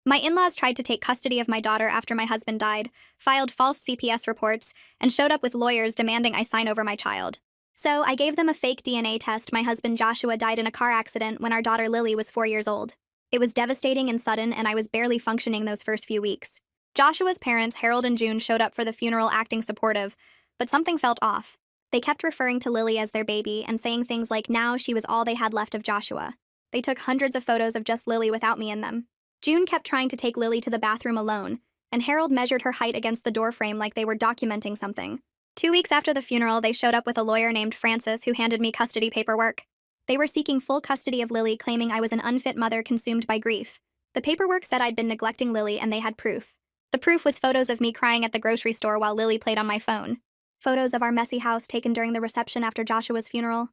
My in-laws tried to take custody of my daughter after my husband died, filed false CPS reports, and showed up with lawyers demanding I sign over my child. So I gave them a fake DNA test. My husband Joshua died in a car accident when our daughter Lily was 4 years old. It was devastating and sudden, and I was barely functioning those first few weeks. Joshua's parents, Harold and June, showed up for the funeral acting supportive, but something felt off. They kept referring to Lily as their baby and saying things like now she was all they had left of Joshua. They took hundreds of photos of just Lily without me in them. June kept trying to take Lily to the bathroom alone, and Harold measured her height against the doorframe like they were documenting something. 2 weeks after the funeral, they showed up with a lawyer named Francis who handed me custody paperwork. They were seeking full custody of Lily, claiming I was an unfit mother consumed by grief. The paperwork said I'd been neglecting Lily, and they had proof. The proof was photos of me crying at the grocery store while Lily played on my phone. Photos of our messy house taken during the reception after Joshua's funeral.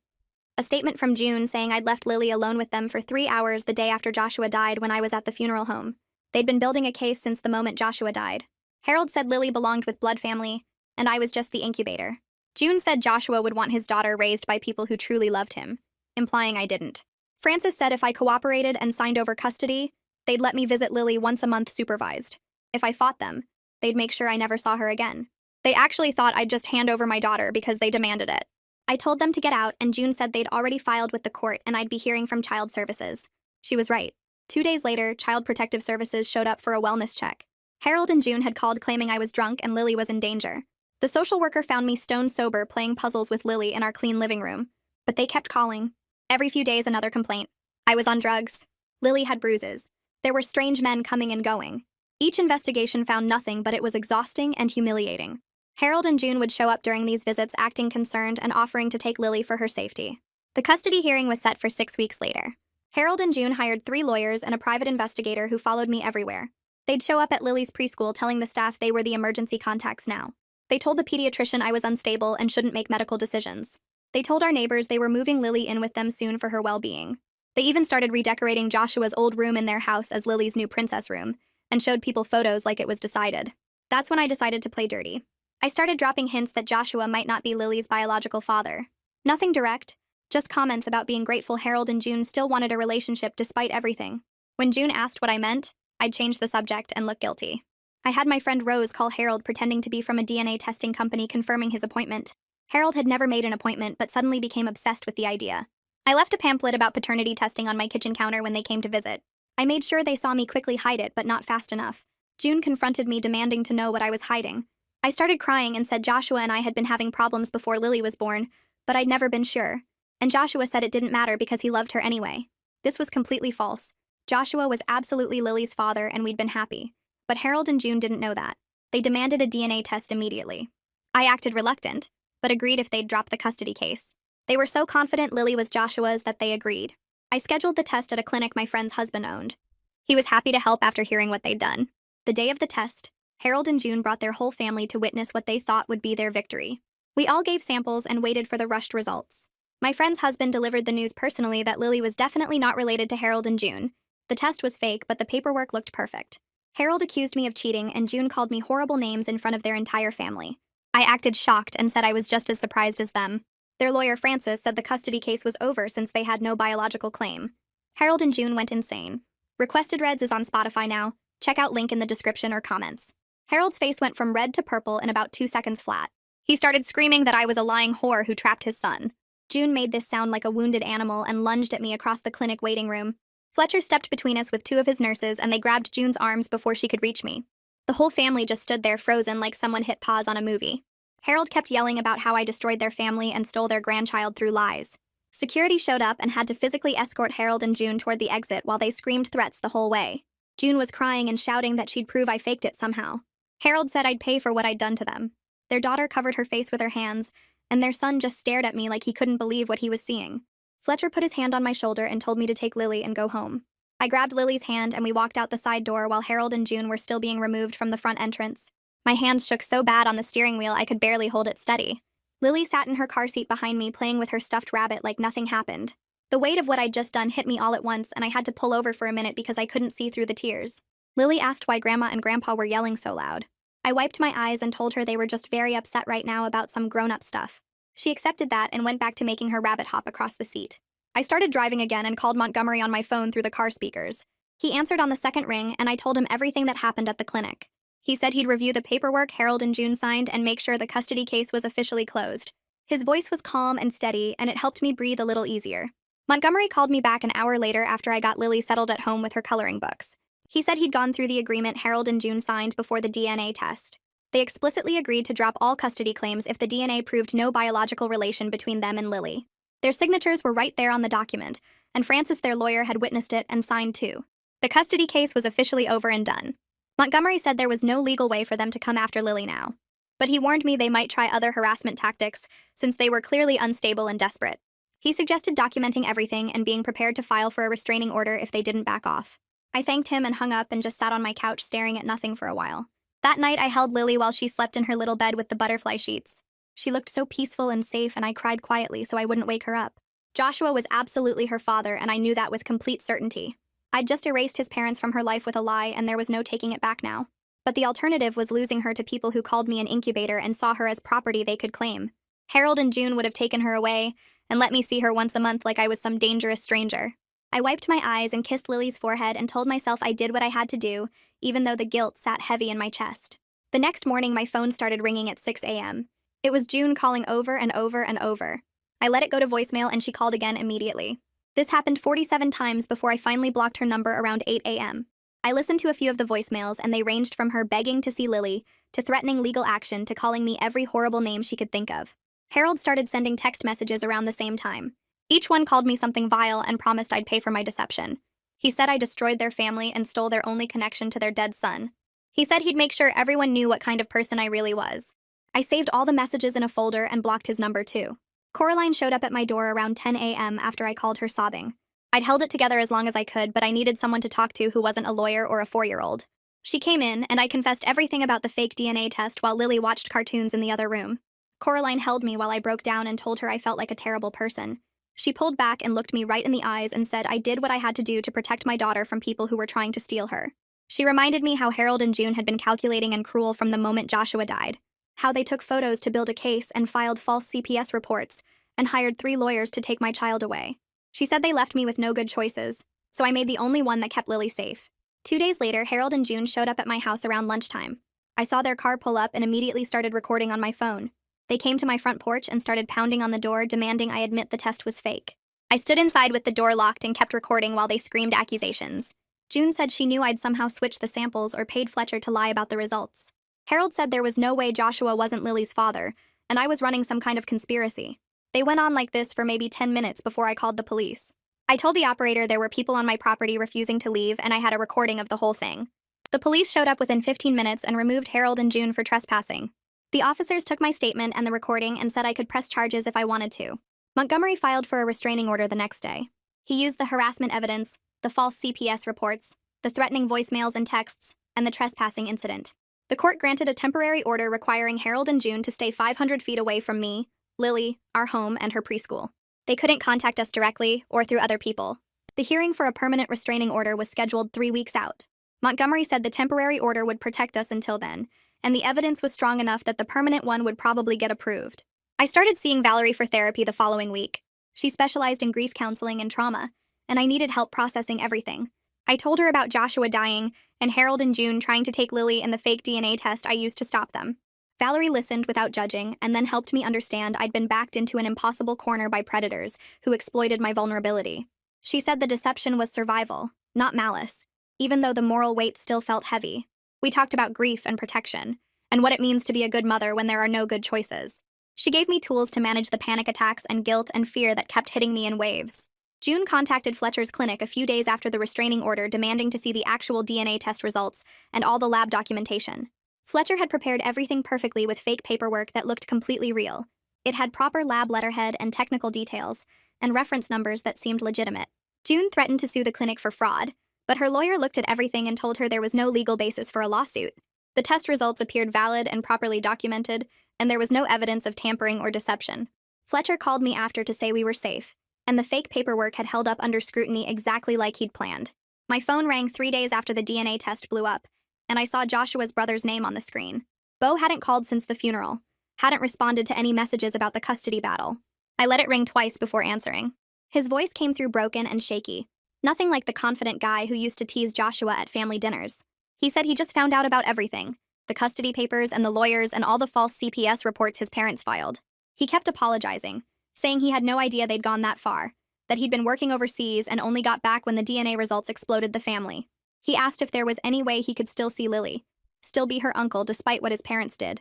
A statement from June saying I'd left Lily alone with them for 3 hours the day after Joshua died when I was at the funeral home. They'd been building a case since the moment Joshua died. Harold said Lily belonged with blood family, and I was just the incubator. June said Joshua would want his daughter raised by people who truly loved him, implying I didn't. Francis said if I cooperated and signed over custody, they'd let me visit Lily once a month supervised. If I fought them, they'd make sure I never saw her again. They actually thought I'd just hand over my daughter because they demanded it. I told them to get out, and June said they'd already filed with the court and I'd be hearing from Child Services. She was right. 2 days later, Child Protective Services showed up for a wellness check. Harold and June had called claiming I was drunk and Lily was in danger. The social worker found me stone sober playing puzzles with Lily in our clean living room. But they kept calling. Every few days, another complaint. I was on drugs. Lily had bruises. There were strange men coming and going. Each investigation found nothing, but it was exhausting and humiliating. Harold and June would show up during these visits acting concerned and offering to take Lily for her safety. The custody hearing was set for 6 weeks later. Harold and June hired 3 lawyers and a private investigator who followed me everywhere. They'd show up at Lily's preschool telling the staff they were the emergency contacts now. They told the pediatrician I was unstable and shouldn't make medical decisions. They told our neighbors they were moving Lily in with them soon for her well-being. They even started redecorating Joshua's old room in their house as Lily's new princess room, and showed people photos like it was decided. That's when I decided to play dirty. I started dropping hints that Joshua might not be Lily's biological father. Nothing direct, just comments about being grateful Harold and June still wanted a relationship despite everything. When June asked what I meant, I'd change the subject and look guilty. I had my friend Rose call Harold pretending to be from a DNA testing company confirming his appointment. Harold had never made an appointment but suddenly became obsessed with the idea. I left a pamphlet about paternity testing on my kitchen counter when they came to visit. I made sure they saw me quickly hide it, but not fast enough. June confronted me demanding to know what I was hiding. I started crying and said Joshua and I had been having problems before Lily was born, but I'd never been sure. And Joshua said it didn't matter because he loved her anyway. This was completely false. Joshua was absolutely Lily's father and we'd been happy. But Harold and June didn't know that. They demanded a DNA test immediately. I acted reluctant, but agreed if they'd drop the custody case. They were so confident Lily was Joshua's that they agreed. I scheduled the test at a clinic my friend's husband owned. He was happy to help after hearing what they'd done. The day of the test, Harold and June brought their whole family to witness what they thought would be their victory. We all gave samples and waited for the rushed results. My friend's husband delivered the news personally that Lily was definitely not related to Harold and June. The test was fake, but the paperwork looked perfect. Harold accused me of cheating, and June called me horrible names in front of their entire family. I acted shocked and said I was just as surprised as them. Their lawyer, Francis, said the custody case was over since they had no biological claim. Harold and June went insane. Requested Reds is on Spotify now. Check out link in the description or comments. Harold's face went from red to purple in about 2 seconds flat. He started screaming that I was a lying whore who trapped his son. June made this sound like a wounded animal and lunged at me across the clinic waiting room. Fletcher stepped between us with 2 of his nurses and they grabbed June's arms before she could reach me. The whole family just stood there frozen like someone hit pause on a movie. Harold kept yelling about how I destroyed their family and stole their grandchild through lies. Security showed up and had to physically escort Harold and June toward the exit while they screamed threats the whole way. June was crying and shouting that she'd prove I faked it somehow. Harold said I'd pay for what I'd done to them. Their daughter covered her face with her hands, and their son just stared at me like he couldn't believe what he was seeing. Fletcher put his hand on my shoulder and told me to take Lily and go home. I grabbed Lily's hand and we walked out the side door while Harold and June were still being removed from the front entrance. My hands shook so bad on the steering wheel I could barely hold it steady. Lily sat in her car seat behind me playing with her stuffed rabbit like nothing happened. The weight of what I'd just done hit me all at once and I had to pull over for a minute because I couldn't see through the tears. Lily asked why Grandma and Grandpa were yelling so loud. I wiped my eyes and told her they were just very upset right now about some grown-up stuff. She accepted that and went back to making her rabbit hop across the seat. I started driving again and called Montgomery on my phone through the car speakers. He answered on the second ring, and I told him everything that happened at the clinic. He said he'd review the paperwork Harold and June signed and make sure the custody case was officially closed. His voice was calm and steady, and it helped me breathe a little easier. Montgomery called me back an hour later after I got Lily settled at home with her coloring books. He said he'd gone through the agreement Harold and June signed before the DNA test. They explicitly agreed to drop all custody claims if the DNA proved no biological relation between them and Lily. Their signatures were right there on the document, and Francis, their lawyer, had witnessed it and signed too. The custody case was officially over and done. Montgomery said there was no legal way for them to come after Lily now. But he warned me they might try other harassment tactics, since they were clearly unstable and desperate. He suggested documenting everything and being prepared to file for a restraining order if they didn't back off. I thanked him and hung up and just sat on my couch staring at nothing for a while. That night, I held Lily while she slept in her little bed with the butterfly sheets. She looked so peaceful and safe, and I cried quietly so I wouldn't wake her up. Joshua was absolutely her father, and I knew that with complete certainty. I'd just erased his parents from her life with a lie, and there was no taking it back now. But the alternative was losing her to people who called me an incubator and saw her as property they could claim. Harold and June would have taken her away and let me see her once a month like I was some dangerous stranger. I wiped my eyes and kissed Lily's forehead and told myself I did what I had to do, even though the guilt sat heavy in my chest. The next morning, my phone started ringing at 6 a.m. It was June calling over and over and over. I let it go to voicemail and she called again immediately. This happened 47 times before I finally blocked her number around 8 a.m. I listened to a few of the voicemails, and they ranged from her begging to see Lily, to threatening legal action, to calling me every horrible name she could think of. Harold started sending text messages around the same time. Each one called me something vile and promised I'd pay for my deception. He said I destroyed their family and stole their only connection to their dead son. He said he'd make sure everyone knew what kind of person I really was. I saved all the messages in a folder and blocked his number too. Coraline showed up at my door around 10 a.m. after I called her sobbing. I'd held it together as long as I could, but I needed someone to talk to who wasn't a lawyer or a 4-year-old. She came in, and I confessed everything about the fake DNA test while Lily watched cartoons in the other room. Coraline held me while I broke down and told her I felt like a terrible person. She pulled back and looked me right in the eyes and said I did what I had to do to protect my daughter from people who were trying to steal her. She reminded me how Harold and June had been calculating and cruel from the moment Joshua died, how they took photos to build a case and filed false CPS reports, and hired 3 lawyers to take my child away. She said they left me with no good choices, so I made the only one that kept Lily safe. 2 days later, Harold and June showed up at my house around lunchtime. I saw their car pull up and immediately started recording on my phone. They came to my front porch and started pounding on the door, demanding I admit the test was fake. I stood inside with the door locked and kept recording while they screamed accusations. June said she knew I'd somehow switched the samples or paid Fletcher to lie about the results. Harold said there was no way Joshua wasn't Lily's father, and I was running some kind of conspiracy. They went on like this for maybe 10 minutes before I called the police. I told the operator there were people on my property refusing to leave, and I had a recording of the whole thing. The police showed up within 15 minutes and removed Harold and June for trespassing. The officers took my statement and the recording and said I could press charges if I wanted to. Montgomery filed for a restraining order the next day. He used the harassment evidence, the false CPS reports, the threatening voicemails and texts, and the trespassing incident. The court granted a temporary order requiring Harold and June to stay 500 feet away from me, Lily, our home, and her preschool. They couldn't contact us directly or through other people. The hearing for a permanent restraining order was scheduled 3 weeks out. Montgomery said the temporary order would protect us until then, and the evidence was strong enough that the permanent one would probably get approved. I started seeing Valerie for therapy the following week. She specialized in grief counseling and trauma, and I needed help processing everything. I told her about Joshua dying and Harold and June trying to take Lily and the fake DNA test I used to stop them. Valerie listened without judging and then helped me understand I'd been backed into an impossible corner by predators who exploited my vulnerability. She said the deception was survival, not malice, even though the moral weight still felt heavy. We talked about grief and protection, and what it means to be a good mother when there are no good choices. She gave me tools to manage the panic attacks and guilt and fear that kept hitting me in waves. June contacted Fletcher's clinic a few days after the restraining order, demanding to see the actual DNA test results and all the lab documentation. Fletcher had prepared everything perfectly with fake paperwork that looked completely real. It had proper lab letterhead and technical details, and reference numbers that seemed legitimate. June threatened to sue the clinic for fraud, but her lawyer looked at everything and told her there was no legal basis for a lawsuit. The test results appeared valid and properly documented, and there was no evidence of tampering or deception. Fletcher called me after to say we were safe, and the fake paperwork had held up under scrutiny exactly like he'd planned. My phone rang 3 days after the DNA test blew up, and I saw Joshua's brother's name on the screen. Bo hadn't called since the funeral, hadn't responded to any messages about the custody battle. I let it ring twice before answering. His voice came through broken and shaky. Nothing like the confident guy who used to tease Joshua at family dinners. He said he just found out about everything, the custody papers and the lawyers and all the false CPS reports his parents filed. He kept apologizing, saying he had no idea they'd gone that far, that he'd been working overseas and only got back when the DNA results exploded the family. He asked if there was any way he could still see Lily, still be her uncle despite what his parents did.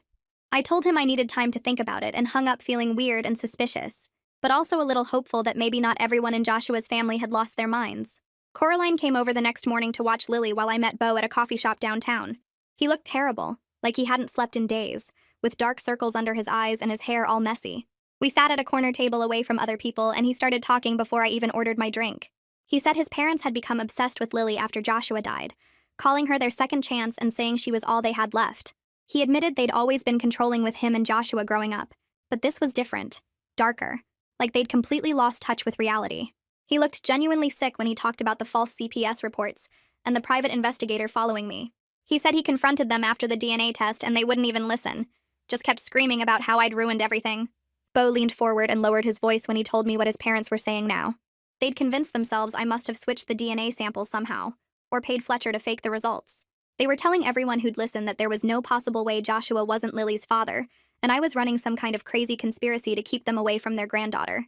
I told him I needed time to think about it and hung up feeling weird and suspicious, but also a little hopeful that maybe not everyone in Joshua's family had lost their minds. Coraline came over the next morning to watch Lily while I met Beau at a coffee shop downtown. He looked terrible, like he hadn't slept in days, with dark circles under his eyes and his hair all messy. We sat at a corner table away from other people and he started talking before I even ordered my drink. He said his parents had become obsessed with Lily after Joshua died, calling her their second chance and saying she was all they had left. He admitted they'd always been controlling with him and Joshua growing up, but this was different, darker, like they'd completely lost touch with reality. He looked genuinely sick when he talked about the false CPS reports and the private investigator following me. He said he confronted them after the DNA test and they wouldn't even listen, just kept screaming about how I'd ruined everything. Beau leaned forward and lowered his voice when he told me what his parents were saying now. They'd convinced themselves I must have switched the DNA samples somehow, or paid Fletcher to fake the results. They were telling everyone who'd listen that there was no possible way Joshua wasn't Lily's father, and I was running some kind of crazy conspiracy to keep them away from their granddaughter.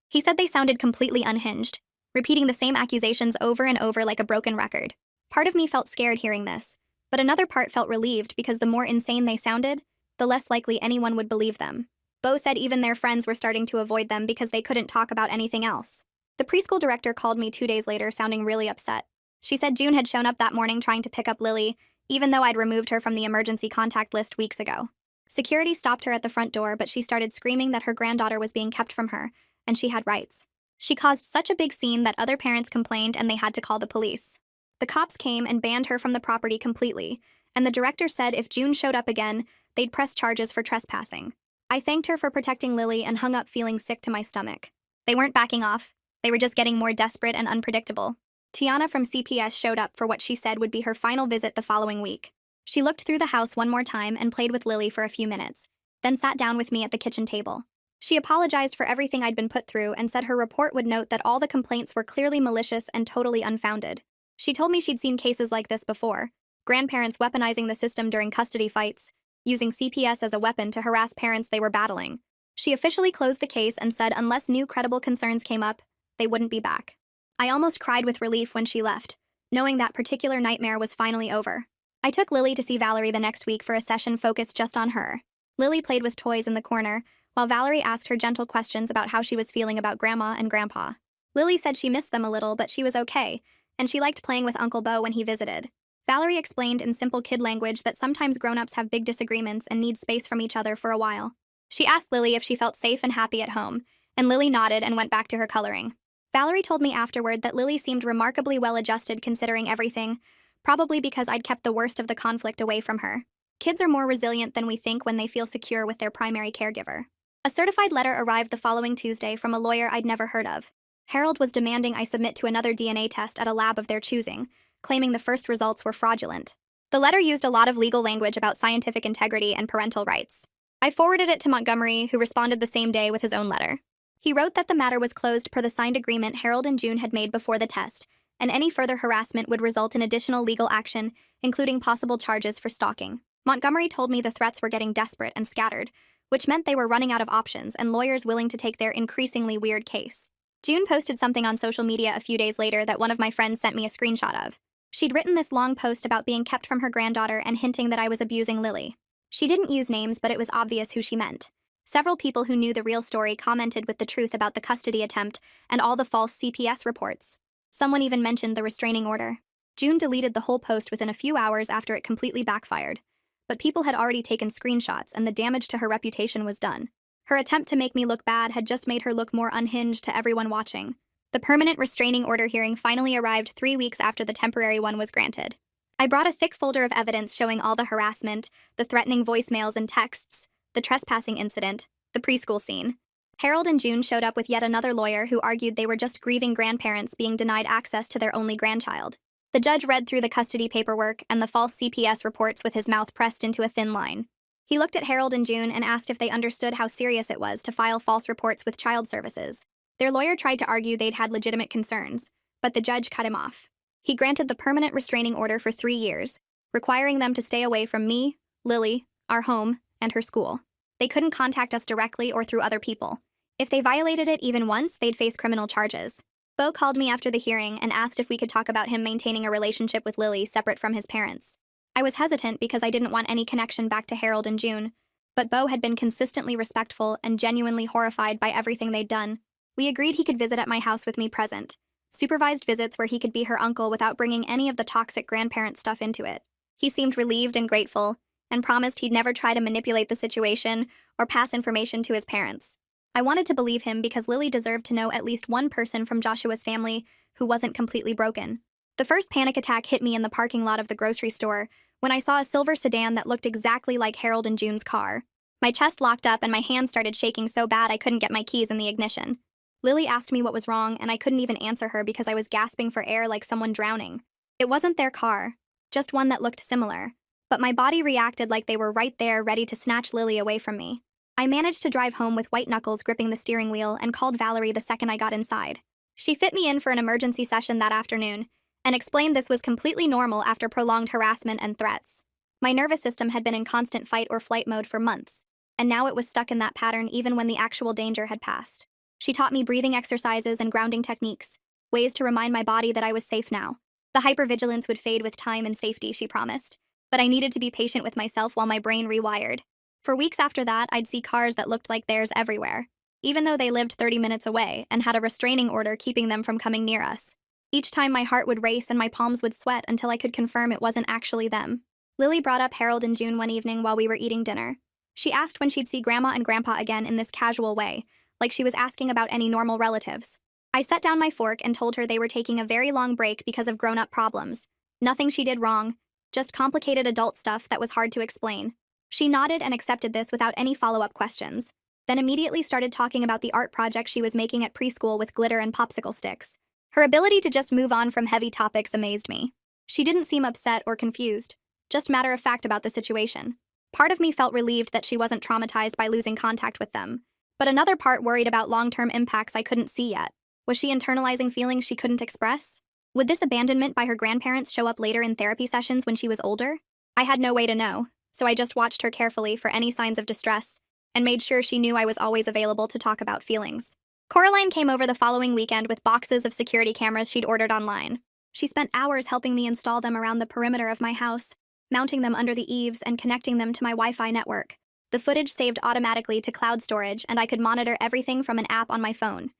He said they sounded completely unhinged, repeating the same accusations over and over like a broken record. Part of me felt scared hearing this, but another part felt relieved because the more insane they sounded, the less likely anyone would believe them. Beau said even their friends were starting to avoid them because they couldn't talk about anything else. The preschool director called me 2 days later sounding really upset. She said June had shown up that morning trying to pick up Lily, even though I'd removed her from the emergency contact list weeks ago. Security stopped her at the front door, but she started screaming that her granddaughter was being kept from her, and she had rights. She caused such a big scene that other parents complained and they had to call the police. The cops came and banned her from the property completely, and the director said if June showed up again, they'd press charges for trespassing. I thanked her for protecting Lily and hung up feeling sick to my stomach. They weren't backing off. They were just getting more desperate and unpredictable. Tiana from CPS showed up for what she said would be her final visit the following week. She looked through the house one more time and played with Lily for a few minutes, then sat down with me at the kitchen table. She apologized for everything I'd been put through and said her report would note that all the complaints were clearly malicious and totally unfounded. She told me she'd seen cases like this before, grandparents weaponizing the system during custody fights, using CPS as a weapon to harass parents they were battling. She officially closed the case and said unless new credible concerns came up, they wouldn't be back. I almost cried with relief when she left, knowing that particular nightmare was finally over. I took Lily to see Valerie the next week for a session focused just on her. Lily played with toys in the corner, while Valerie asked her gentle questions about how she was feeling about Grandma and Grandpa. Lily said she missed them a little, but she was okay, and she liked playing with Uncle Beau when he visited. Valerie explained in simple kid language that sometimes grown-ups have big disagreements and need space from each other for a while. She asked Lily if she felt safe and happy at home, and Lily nodded and went back to her coloring. Valerie told me afterward that Lily seemed remarkably well-adjusted considering everything, probably because I'd kept the worst of the conflict away from her. Kids are more resilient than we think when they feel secure with their primary caregiver. A certified letter arrived the following Tuesday from a lawyer I'd never heard of. Harold was demanding I submit to another DNA test at a lab of their choosing, claiming the first results were fraudulent. The letter used a lot of legal language about scientific integrity and parental rights. I forwarded it to Montgomery, who responded the same day with his own letter. He wrote that the matter was closed per the signed agreement Harold and June had made before the test, and any further harassment would result in additional legal action, including possible charges for stalking. Montgomery told me the threats were getting desperate and scattered, which meant they were running out of options and lawyers willing to take their increasingly weird case. June posted something on social media a few days later that one of my friends sent me a screenshot of. She'd written this long post about being kept from her granddaughter and hinting that I was abusing Lily. She didn't use names, but it was obvious who she meant. Several people who knew the real story commented with the truth about the custody attempt and all the false CPS reports. Someone even mentioned the restraining order. June deleted the whole post within a few hours after it completely backfired. But people had already taken screenshots and the damage to her reputation was done. Her attempt to make me look bad had just made her look more unhinged to everyone watching. The permanent restraining order hearing finally arrived 3 weeks after the temporary one was granted. I brought a thick folder of evidence showing all the harassment, the threatening voicemails and texts, the trespassing incident, the preschool scene. Harold and June showed up with yet another lawyer who argued they were just grieving grandparents being denied access to their only grandchild. The judge read through the custody paperwork and the false CPS reports with his mouth pressed into a thin line. He looked at Harold and June and asked if they understood how serious it was to file false reports with child services. Their lawyer tried to argue they'd had legitimate concerns, but the judge cut him off. He granted the permanent restraining order for 3 years, requiring them to stay away from me, Lily, our home, and her school. They couldn't contact us directly or through other people. If they violated it even once, they'd face criminal charges. Beau called me after the hearing and asked if we could talk about him maintaining a relationship with Lily separate from his parents. I was hesitant because I didn't want any connection back to Harold and June, but Beau had been consistently respectful and genuinely horrified by everything they'd done. We agreed he could visit at my house with me present. Supervised visits where he could be her uncle without bringing any of the toxic grandparent stuff into it. He seemed relieved and grateful, and promised he'd never try to manipulate the situation or pass information to his parents. I wanted to believe him because Lily deserved to know at least one person from Joshua's family who wasn't completely broken. The first panic attack hit me in the parking lot of the grocery store when I saw a silver sedan that looked exactly like Harold and June's car. My chest locked up and my hands started shaking so bad I couldn't get my keys in the ignition. Lily asked me what was wrong, and I couldn't even answer her because I was gasping for air like someone drowning. It wasn't their car, just one that looked similar, but my body reacted like they were right there ready to snatch Lily away from me. I managed to drive home with white knuckles gripping the steering wheel and called Valerie the second I got inside. She fit me in for an emergency session that afternoon and explained this was completely normal after prolonged harassment and threats. My nervous system had been in constant fight or flight mode for months, and now it was stuck in that pattern even when the actual danger had passed. She taught me breathing exercises and grounding techniques, ways to remind my body that I was safe now. The hypervigilance would fade with time and safety, she promised, but I needed to be patient with myself while my brain rewired. For weeks after that, I'd see cars that looked like theirs everywhere, even though they lived 30 minutes away and had a restraining order keeping them from coming near us. Each time my heart would race and my palms would sweat until I could confirm it wasn't actually them. Lily brought up Harold and June one evening while we were eating dinner. She asked when she'd see Grandma and Grandpa again in this casual way, like she was asking about any normal relatives. I set down my fork and told her they were taking a very long break because of grown-up problems. Nothing she did wrong, just complicated adult stuff that was hard to explain. She nodded and accepted this without any follow-up questions, then immediately started talking about the art project she was making at preschool with glitter and popsicle sticks. Her ability to just move on from heavy topics amazed me. She didn't seem upset or confused, just matter-of-fact about the situation. Part of me felt relieved that she wasn't traumatized by losing contact with them, but another part worried about long-term impacts I couldn't see yet. Was she internalizing feelings she couldn't express? Would this abandonment by her grandparents show up later in therapy sessions when she was older? I had no way to know, so I just watched her carefully for any signs of distress and made sure she knew I was always available to talk about feelings. Coraline came over the following weekend with boxes of security cameras she'd ordered online. She spent hours helping me install them around the perimeter of my house, mounting them under the eaves and connecting them to my Wi-Fi network. The footage saved automatically to cloud storage, and I could monitor everything from an app on my phone.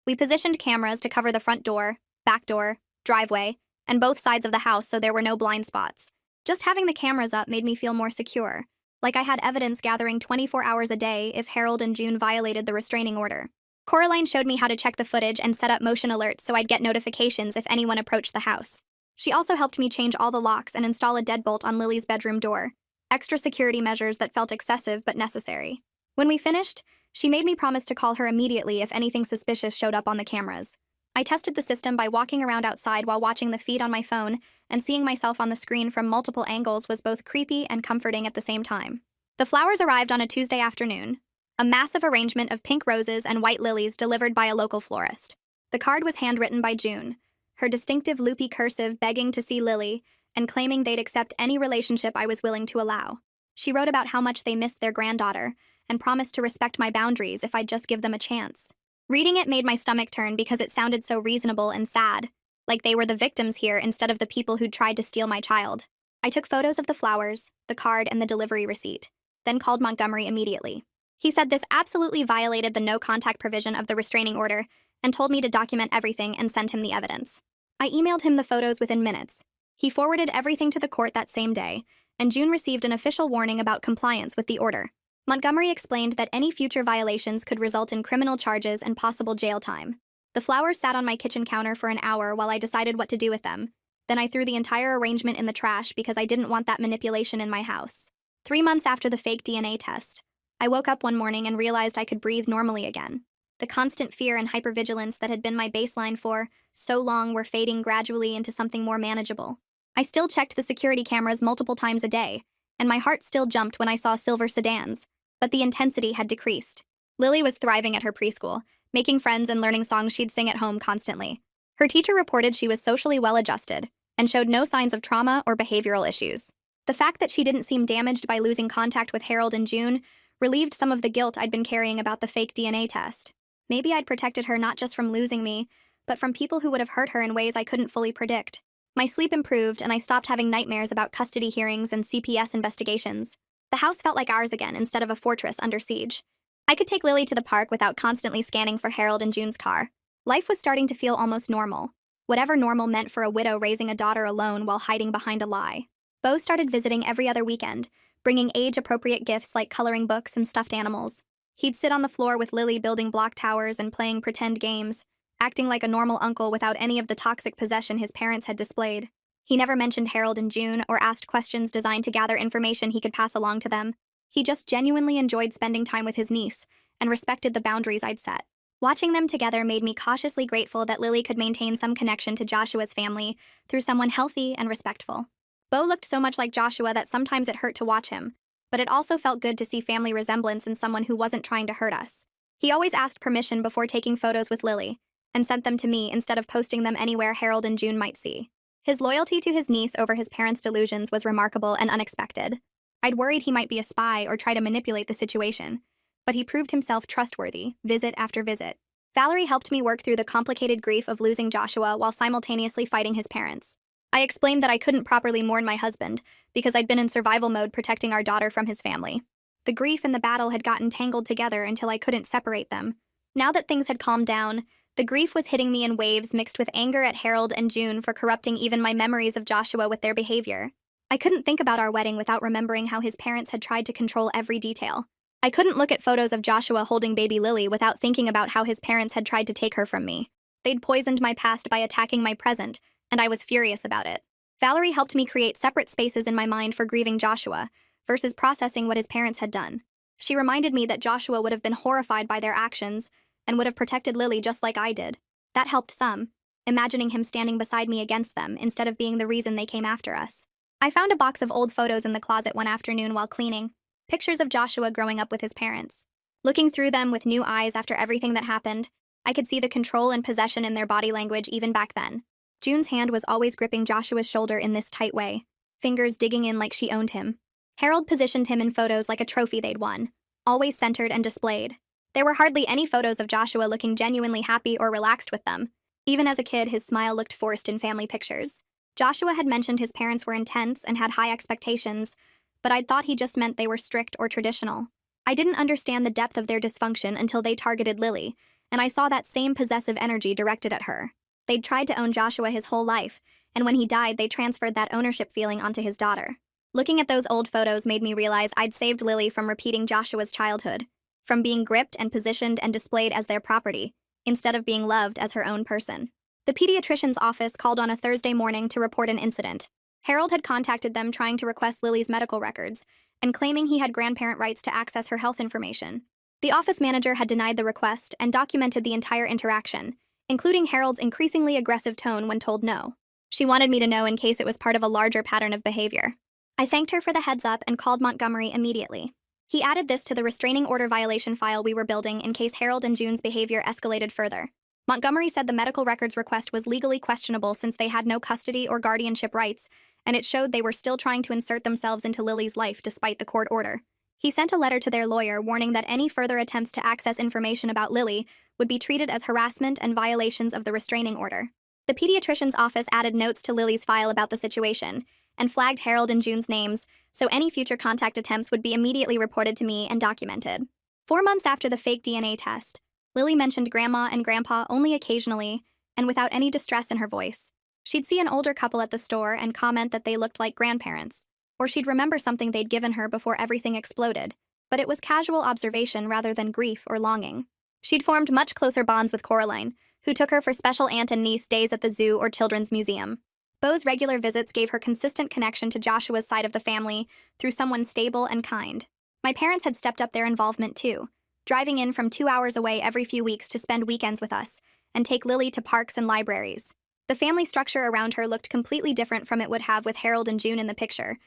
We positioned cameras to cover the front door, back door, driveway, and both sides of the house so there were no blind spots. Just having the cameras up made me feel more secure, like I had evidence gathering 24 hours a day if Harold and June violated the restraining order. Coraline showed me how to check the footage and set up motion alerts so I'd get notifications if anyone approached the house. She also helped me change all the locks and install a deadbolt on Lily's bedroom door, extra security measures that felt excessive but necessary. When we finished, she made me promise to call her immediately if anything suspicious showed up on the cameras. I tested the system by walking around outside while watching the feed on my phone, and seeing myself on the screen from multiple angles was both creepy and comforting at the same time. The flowers arrived on a Tuesday afternoon, a massive arrangement of pink roses and white lilies delivered by a local florist. The card was handwritten by June, her distinctive loopy cursive begging to see Lily and claiming they'd accept any relationship I was willing to allow. She wrote about how much they missed their granddaughter and promised to respect my boundaries if I'd just give them a chance. Reading it made my stomach turn because it sounded so reasonable and sad, like they were the victims here instead of the people who'd tried to steal my child. I took photos of the flowers, the card, and the delivery receipt, then called Montgomery immediately. He said this absolutely violated the no-contact provision of the restraining order and told me to document everything and send him the evidence. I emailed him the photos within minutes. He forwarded everything to the court that same day, and June received an official warning about compliance with the order. Montgomery explained that any future violations could result in criminal charges and possible jail time. The flowers sat on my kitchen counter for an hour while I decided what to do with them. Then I threw the entire arrangement in the trash because I didn't want that manipulation in my house. 3 months after the fake DNA test, I woke up one morning and realized I could breathe normally again. The constant fear and hypervigilance that had been my baseline for so long were fading gradually into something more manageable. I still checked the security cameras multiple times a day, and my heart still jumped when I saw silver sedans, but the intensity had decreased. Lily was thriving at her preschool, making friends and learning songs she'd sing at home constantly. Her teacher reported she was socially well-adjusted and showed no signs of trauma or behavioral issues. The fact that she didn't seem damaged by losing contact with Harold and June relieved some of the guilt I'd been carrying about the fake DNA test. Maybe I'd protected her not just from losing me, but from people who would have hurt her in ways I couldn't fully predict. My sleep improved, and I stopped having nightmares about custody hearings and CPS investigations. The house felt like ours again instead of a fortress under siege. I could take Lily to the park without constantly scanning for Harold and June's car. Life was starting to feel almost normal, whatever normal meant for a widow raising a daughter alone while hiding behind a lie. Beau started visiting every other weekend, bringing age-appropriate gifts like coloring books and stuffed animals. He'd sit on the floor with Lily building block towers and playing pretend games, acting like a normal uncle without any of the toxic possession his parents had displayed. He never mentioned Harold and June or asked questions designed to gather information he could pass along to them. He just genuinely enjoyed spending time with his niece and respected the boundaries I'd set. Watching them together made me cautiously grateful that Lily could maintain some connection to Joshua's family through someone healthy and respectful. Beau looked so much like Joshua that sometimes it hurt to watch him, but it also felt good to see family resemblance in someone who wasn't trying to hurt us. He always asked permission before taking photos with Lily, and sent them to me instead of posting them anywhere Harold and June might see. His loyalty to his niece over his parents' delusions was remarkable and unexpected. I'd worried he might be a spy or try to manipulate the situation, but he proved himself trustworthy, visit after visit. Valerie helped me work through the complicated grief of losing Joshua while simultaneously fighting his parents. I explained that I couldn't properly mourn my husband because I'd been in survival mode protecting our daughter from his family. The grief and the battle had gotten tangled together until I couldn't separate them. Now that things had calmed down, the grief was hitting me in waves mixed with anger at Harold and June for corrupting even my memories of Joshua with their behavior. I couldn't think about our wedding without remembering how his parents had tried to control every detail. I couldn't look at photos of Joshua holding baby Lily without thinking about how his parents had tried to take her from me. They'd poisoned my past by attacking my present, and I was furious about it. Valerie helped me create separate spaces in my mind for grieving Joshua versus processing what his parents had done. She reminded me that Joshua would have been horrified by their actions and would have protected Lily just like I did. That helped some, imagining him standing beside me against them instead of being the reason they came after us. I found a box of old photos in the closet one afternoon while cleaning, pictures of Joshua growing up with his parents. Looking through them with new eyes after everything that happened, I could see the control and possession in their body language even back then. June's hand was always gripping Joshua's shoulder in this tight way, fingers digging in like she owned him. Harold positioned him in photos like a trophy they'd won, always centered and displayed. There were hardly any photos of Joshua looking genuinely happy or relaxed with them. Even as a kid, his smile looked forced in family pictures. Joshua had mentioned his parents were intense and had high expectations, but I'd thought he just meant they were strict or traditional. I didn't understand the depth of their dysfunction until they targeted Lily, and I saw that same possessive energy directed at her. They'd tried to own Joshua his whole life, and when he died, they transferred that ownership feeling onto his daughter. Looking at those old photos made me realize I'd saved Lily from repeating Joshua's childhood, from being gripped and positioned and displayed as their property, instead of being loved as her own person. The pediatrician's office called on a Thursday morning to report an incident. Harold had contacted them trying to request Lily's medical records and claiming he had grandparent rights to access her health information. The office manager had denied the request and documented the entire interaction, including Harold's increasingly aggressive tone when told no. She wanted me to know in case it was part of a larger pattern of behavior. I thanked her for the heads up and called Montgomery immediately. He added this to the restraining order violation file we were building in case Harold and June's behavior escalated further. Montgomery said the medical records request was legally questionable since they had no custody or guardianship rights, and it showed they were still trying to insert themselves into Lily's life despite the court order. He sent a letter to their lawyer warning that any further attempts to access information about Lily would be treated as harassment and violations of the restraining order. The pediatrician's office added notes to Lily's file about the situation and flagged Harold and June's names, so any future contact attempts would be immediately reported to me and documented. 4 months after the fake DNA test, Lily mentioned Grandma and Grandpa only occasionally and without any distress in her voice. She'd see an older couple at the store and comment that they looked like grandparents, or she'd remember something they'd given her before everything exploded, but it was casual observation rather than grief or longing. She'd formed much closer bonds with Coraline, who took her for special aunt and niece days at the zoo or children's museum. Beau's regular visits gave her consistent connection to Joshua's side of the family through someone stable and kind. My parents had stepped up their involvement too, driving in from 2 hours away every few weeks to spend weekends with us and take Lily to parks and libraries. The family structure around her looked completely different from it would have with Harold and June in the picture,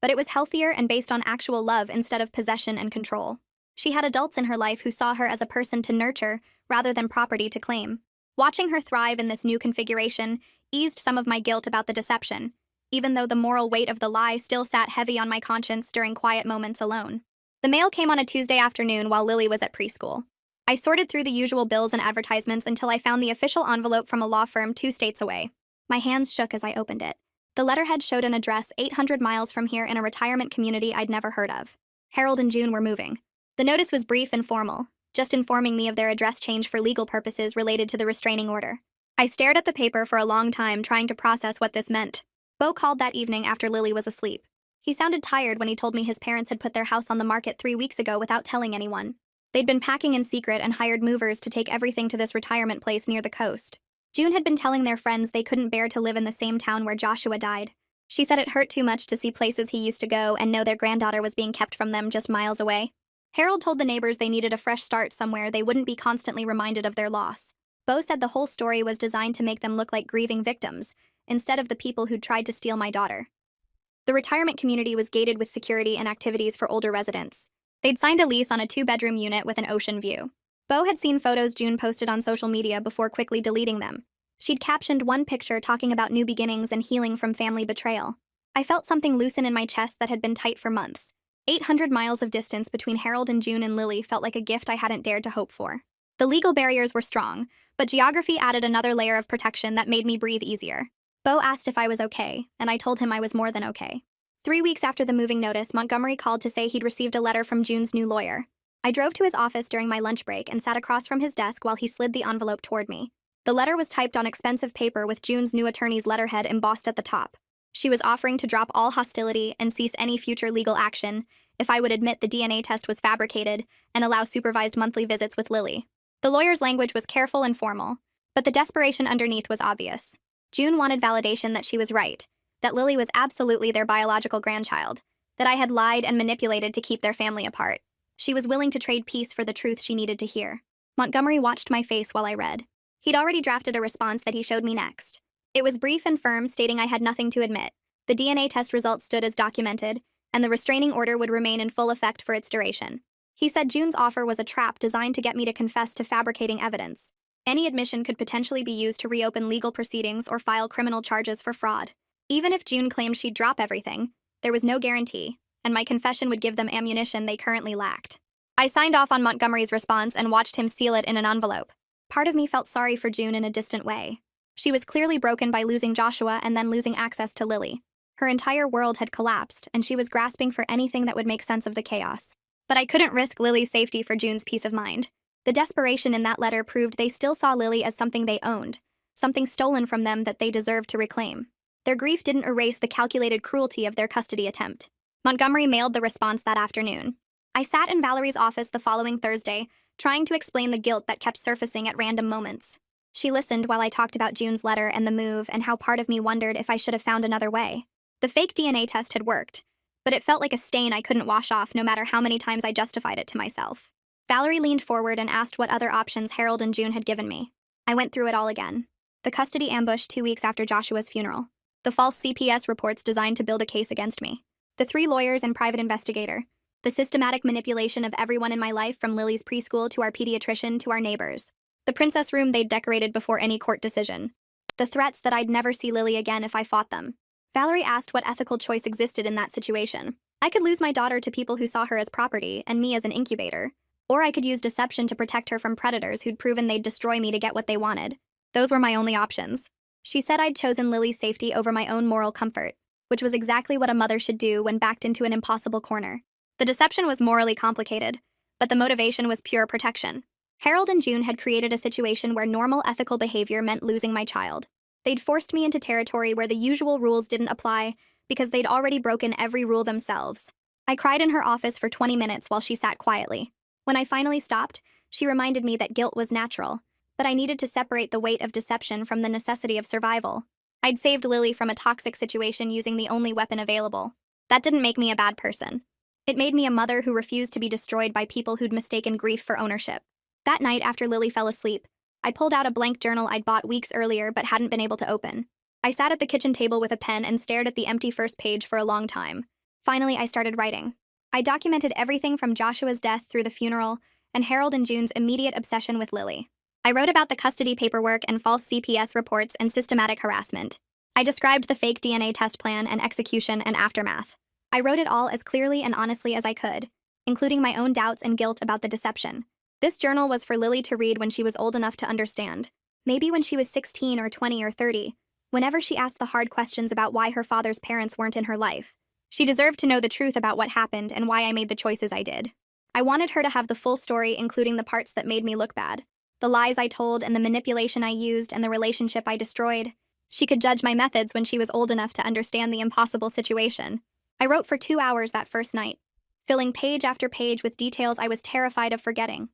but it was healthier and based on actual love instead of possession and control. She had adults in her life who saw her as a person to nurture rather than property to claim. Watching her thrive in this new configuration eased some of my guilt about the deception, even though the moral weight of the lie still sat heavy on my conscience during quiet moments alone. The mail came on a Tuesday afternoon while Lily was at preschool. I sorted through the usual bills and advertisements until I found the official envelope from a law firm 2 states away. My hands shook as I opened it. The letterhead showed an address 800 miles from here in a retirement community I'd never heard of. Harold and June were moving. The notice was brief and formal, just informing me of their address change for legal purposes related to the restraining order. I stared at the paper for a long time, trying to process what this meant. Beau called that evening after Lily was asleep. He sounded tired when he told me his parents had put their house on the market 3 weeks ago without telling anyone. They'd been packing in secret and hired movers to take everything to this retirement place near the coast. June had been telling their friends they couldn't bear to live in the same town where Joshua died. She said it hurt too much to see places he used to go and know their granddaughter was being kept from them just miles away. Harold told the neighbors they needed a fresh start somewhere they wouldn't be constantly reminded of their loss. Beau said the whole story was designed to make them look like grieving victims, instead of the people who'd tried to steal my daughter. The retirement community was gated with security and activities for older residents. They'd signed a lease on a 2-bedroom unit with an ocean view. Beau had seen photos June posted on social media before quickly deleting them. She'd captioned one picture talking about new beginnings and healing from family betrayal. I felt something loosen in my chest that had been tight for months. 800 miles of distance between Harold and June and Lily felt like a gift I hadn't dared to hope for. The legal barriers were strong, but geography added another layer of protection that made me breathe easier. Beau asked if I was okay, and I told him I was more than okay. 3 weeks after the moving notice, Montgomery called to say he'd received a letter from June's new lawyer. I drove to his office during my lunch break and sat across from his desk while he slid the envelope toward me. The letter was typed on expensive paper with June's new attorney's letterhead embossed at the top. She was offering to drop all hostility and cease any future legal action if I would admit the DNA test was fabricated and allow supervised monthly visits with Lily. The lawyer's language was careful and formal, but the desperation underneath was obvious. June wanted validation that she was right, that Lily was absolutely their biological grandchild, that I had lied and manipulated to keep their family apart. She was willing to trade peace for the truth she needed to hear. Montgomery watched my face while I read. He'd already drafted a response that he showed me next. It was brief and firm, stating I had nothing to admit. The DNA test results stood as documented, and the restraining order would remain in full effect for its duration. He said June's offer was a trap designed to get me to confess to fabricating evidence. Any admission could potentially be used to reopen legal proceedings or file criminal charges for fraud. Even if June claimed she'd drop everything, there was no guarantee, and my confession would give them ammunition they currently lacked. I signed off on Montgomery's response and watched him seal it in an envelope. Part of me felt sorry for June in a distant way. She was clearly broken by losing Joshua and then losing access to Lily. Her entire world had collapsed, and she was grasping for anything that would make sense of the chaos. But I couldn't risk Lily's safety for June's peace of mind. The desperation in that letter proved they still saw Lily as something they owned, something stolen from them that they deserved to reclaim. Their grief didn't erase the calculated cruelty of their custody attempt. Montgomery mailed the response that afternoon. I sat in Valerie's office the following Thursday, trying to explain the guilt that kept surfacing at random moments. She listened while I talked about June's letter and the move and how part of me wondered if I should have found another way. The fake DNA test had worked, but it felt like a stain I couldn't wash off no matter how many times I justified it to myself. Valerie leaned forward and asked what other options Harold and June had given me. I went through it all again. The custody ambush 2 weeks after Joshua's funeral. The false CPS reports designed to build a case against me. The 3 lawyers and private investigator. The systematic manipulation of everyone in my life, from Lily's preschool to our pediatrician to our neighbors. The princess room they'd decorated before any court decision. The threats that I'd never see Lily again if I fought them. Valerie asked what ethical choice existed in that situation. I could lose my daughter to people who saw her as property and me as an incubator. Or I could use deception to protect her from predators who'd proven they'd destroy me to get what they wanted. Those were my only options. She said I'd chosen Lily's safety over my own moral comfort, which was exactly what a mother should do when backed into an impossible corner. The deception was morally complicated, but the motivation was pure protection. Harold and June had created a situation where normal ethical behavior meant losing my child. They'd forced me into territory where the usual rules didn't apply because they'd already broken every rule themselves. I cried in her office for 20 minutes while she sat quietly. When I finally stopped, she reminded me that guilt was natural, but I needed to separate the weight of deception from the necessity of survival. I'd saved Lily from a toxic situation using the only weapon available. That didn't make me a bad person. It made me a mother who refused to be destroyed by people who'd mistaken grief for ownership. That night, after Lily fell asleep, I pulled out a blank journal I'd bought weeks earlier but hadn't been able to open. I sat at the kitchen table with a pen and stared at the empty first page for a long time. Finally, I started writing. I documented everything from Joshua's death through the funeral and Harold and June's immediate obsession with Lily. I wrote about the custody paperwork and false CPS reports and systematic harassment. I described the fake DNA test plan and execution and aftermath. I wrote it all as clearly and honestly as I could, including my own doubts and guilt about the deception. This journal was for Lily to read when she was old enough to understand. Maybe when she was 16 or 20 or 30, whenever she asked the hard questions about why her father's parents weren't in her life. She deserved to know the truth about what happened and why I made the choices I did. I wanted her to have the full story, including the parts that made me look bad, the lies I told and the manipulation I used and the relationship I destroyed. She could judge my methods when she was old enough to understand the impossible situation. I wrote for 2 hours that first night, filling page after page with details I was terrified of forgetting.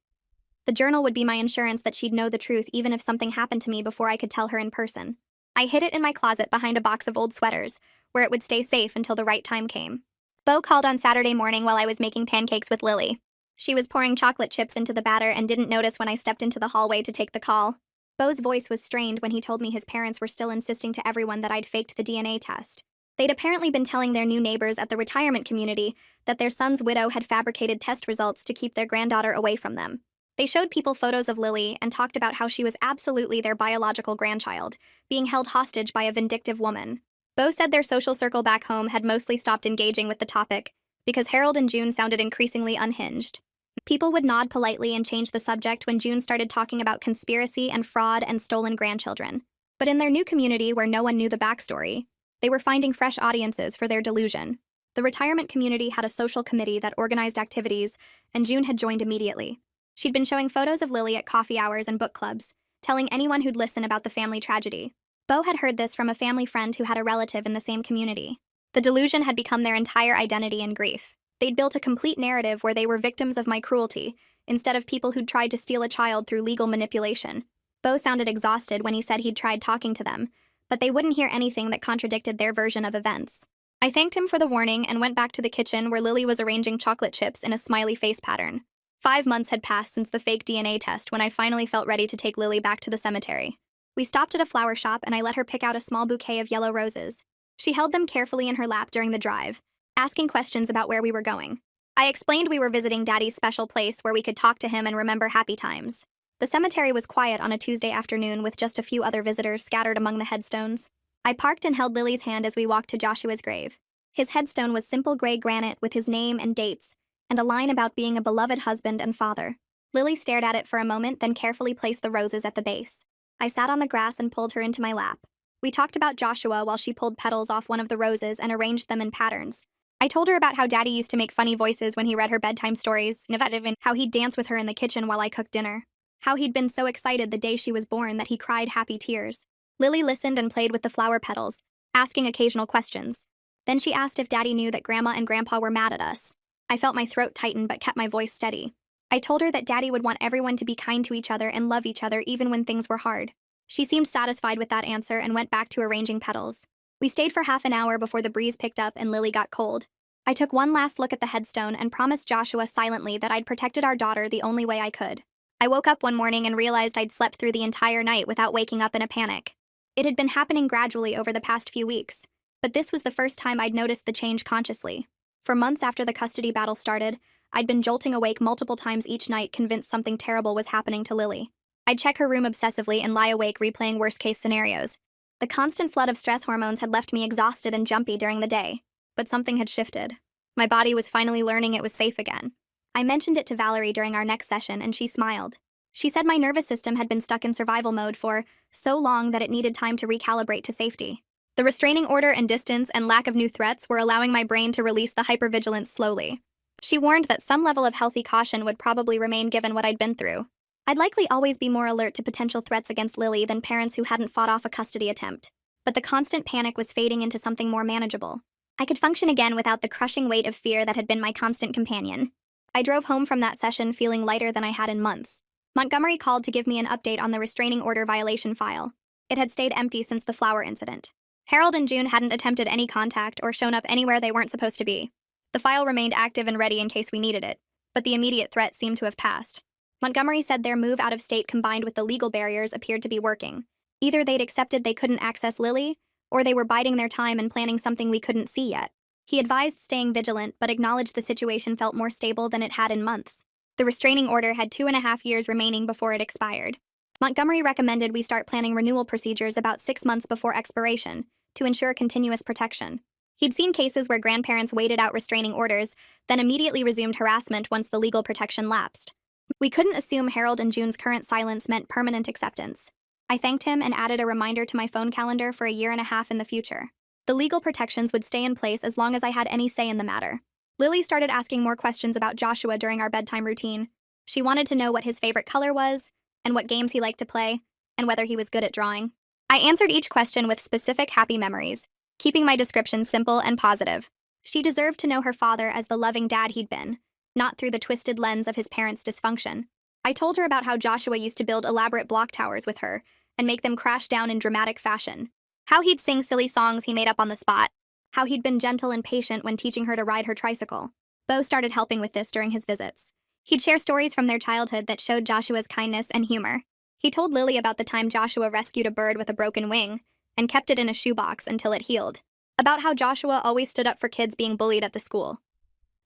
The journal would be my insurance that she'd know the truth even if something happened to me before I could tell her in person. I hid it in my closet behind a box of old sweaters, where it would stay safe until the right time came. Bo called on Saturday morning while I was making pancakes with Lily. She was pouring chocolate chips into the batter and didn't notice when I stepped into the hallway to take the call. Bo's voice was strained when he told me his parents were still insisting to everyone that I'd faked the DNA test. They'd apparently been telling their new neighbors at the retirement community that their son's widow had fabricated test results to keep their granddaughter away from them. They showed people photos of Lily and talked about how she was absolutely their biological grandchild, being held hostage by a vindictive woman. Bo said their social circle back home had mostly stopped engaging with the topic because Harold and June sounded increasingly unhinged. People would nod politely and change the subject when June started talking about conspiracy and fraud and stolen grandchildren. But in their new community where no one knew the backstory, they were finding fresh audiences for their delusion. The retirement community had a social committee that organized activities, and June had joined immediately. She'd been showing photos of Lily at coffee hours and book clubs, telling anyone who'd listen about the family tragedy. Bo had heard this from a family friend who had a relative in the same community. The delusion had become their entire identity and grief. They'd built a complete narrative where they were victims of my cruelty, instead of people who'd tried to steal a child through legal manipulation. Bo sounded exhausted when he said he'd tried talking to them, but they wouldn't hear anything that contradicted their version of events. I thanked him for the warning and went back to the kitchen where Lily was arranging chocolate chips in a smiley face pattern. 5 months had passed since the fake DNA test when I finally felt ready to take Lily back to the cemetery. We stopped at a flower shop and I let her pick out a small bouquet of yellow roses. She held them carefully in her lap during the drive, asking questions about where we were going. I explained we were visiting Daddy's special place where we could talk to him and remember happy times. The cemetery was quiet on a Tuesday afternoon with just a few other visitors scattered among the headstones. I parked and held Lily's hand as we walked to Joshua's grave. His headstone was simple gray granite with his name and dates, and a line about being a beloved husband and father. Lily stared at it for a moment, then carefully placed the roses at the base. I sat on the grass and pulled her into my lap. We talked about Joshua while she pulled petals off one of the roses and arranged them in patterns. I told her about how Daddy used to make funny voices when he read her bedtime stories, and how he'd dance with her in the kitchen while I cooked dinner. How he'd been so excited the day she was born that he cried happy tears. Lily listened and played with the flower petals, asking occasional questions. Then she asked if Daddy knew that Grandma and Grandpa were mad at us. I felt my throat tighten but kept my voice steady. I told her that Daddy would want everyone to be kind to each other and love each other even when things were hard. She seemed satisfied with that answer and went back to arranging petals. We stayed for half an hour before the breeze picked up and Lily got cold. I took one last look at the headstone and promised Joshua silently that I'd protected our daughter the only way I could. I woke up one morning and realized I'd slept through the entire night without waking up in a panic. It had been happening gradually over the past few weeks, but this was the first time I'd noticed the change consciously. For months after the custody battle started, I'd been jolting awake multiple times each night, convinced something terrible was happening to Lily. I'd check her room obsessively and lie awake replaying worst-case scenarios. The constant flood of stress hormones had left me exhausted and jumpy during the day, but something had shifted. My body was finally learning it was safe again. I mentioned it to Valerie during our next session, and she smiled. She said my nervous system had been stuck in survival mode for so long that it needed time to recalibrate to safety. The restraining order and distance and lack of new threats were allowing my brain to release the hypervigilance slowly. She warned that some level of healthy caution would probably remain given what I'd been through. I'd likely always be more alert to potential threats against Lily than parents who hadn't fought off a custody attempt. But the constant panic was fading into something more manageable. I could function again without the crushing weight of fear that had been my constant companion. I drove home from that session feeling lighter than I had in months. Montgomery called to give me an update on the restraining order violation file. It had stayed empty since the flower incident. Harold and June hadn't attempted any contact or shown up anywhere they weren't supposed to be. The file remained active and ready in case we needed it, but the immediate threat seemed to have passed. Montgomery said their move out of state combined with the legal barriers appeared to be working. Either they'd accepted they couldn't access Lily, or they were biding their time and planning something we couldn't see yet. He advised staying vigilant, but acknowledged the situation felt more stable than it had in months. The restraining order had 2.5 years remaining before it expired. Montgomery recommended we start planning renewal procedures about 6 months before expiration to ensure continuous protection. He'd seen cases where grandparents waited out restraining orders, then immediately resumed harassment once the legal protection lapsed. We couldn't assume Harold and June's current silence meant permanent acceptance. I thanked him and added a reminder to my phone calendar for a year and a half in the future. The legal protections would stay in place as long as I had any say in the matter. Lily started asking more questions about Joshua during our bedtime routine. She wanted to know what his favorite color was, and what games he liked to play, and whether he was good at drawing. I answered each question with specific happy memories, keeping my description simple and positive. She deserved to know her father as the loving dad he'd been, not through the twisted lens of his parents' dysfunction. I told her about how Joshua used to build elaborate block towers with her and make them crash down in dramatic fashion. How he'd sing silly songs he made up on the spot. How he'd been gentle and patient when teaching her to ride her tricycle. Bo started helping with this during his visits. He'd share stories from their childhood that showed Joshua's kindness and humor. He told Lily about the time Joshua rescued a bird with a broken wing and kept it in a shoebox until it healed. About how Joshua always stood up for kids being bullied at the school.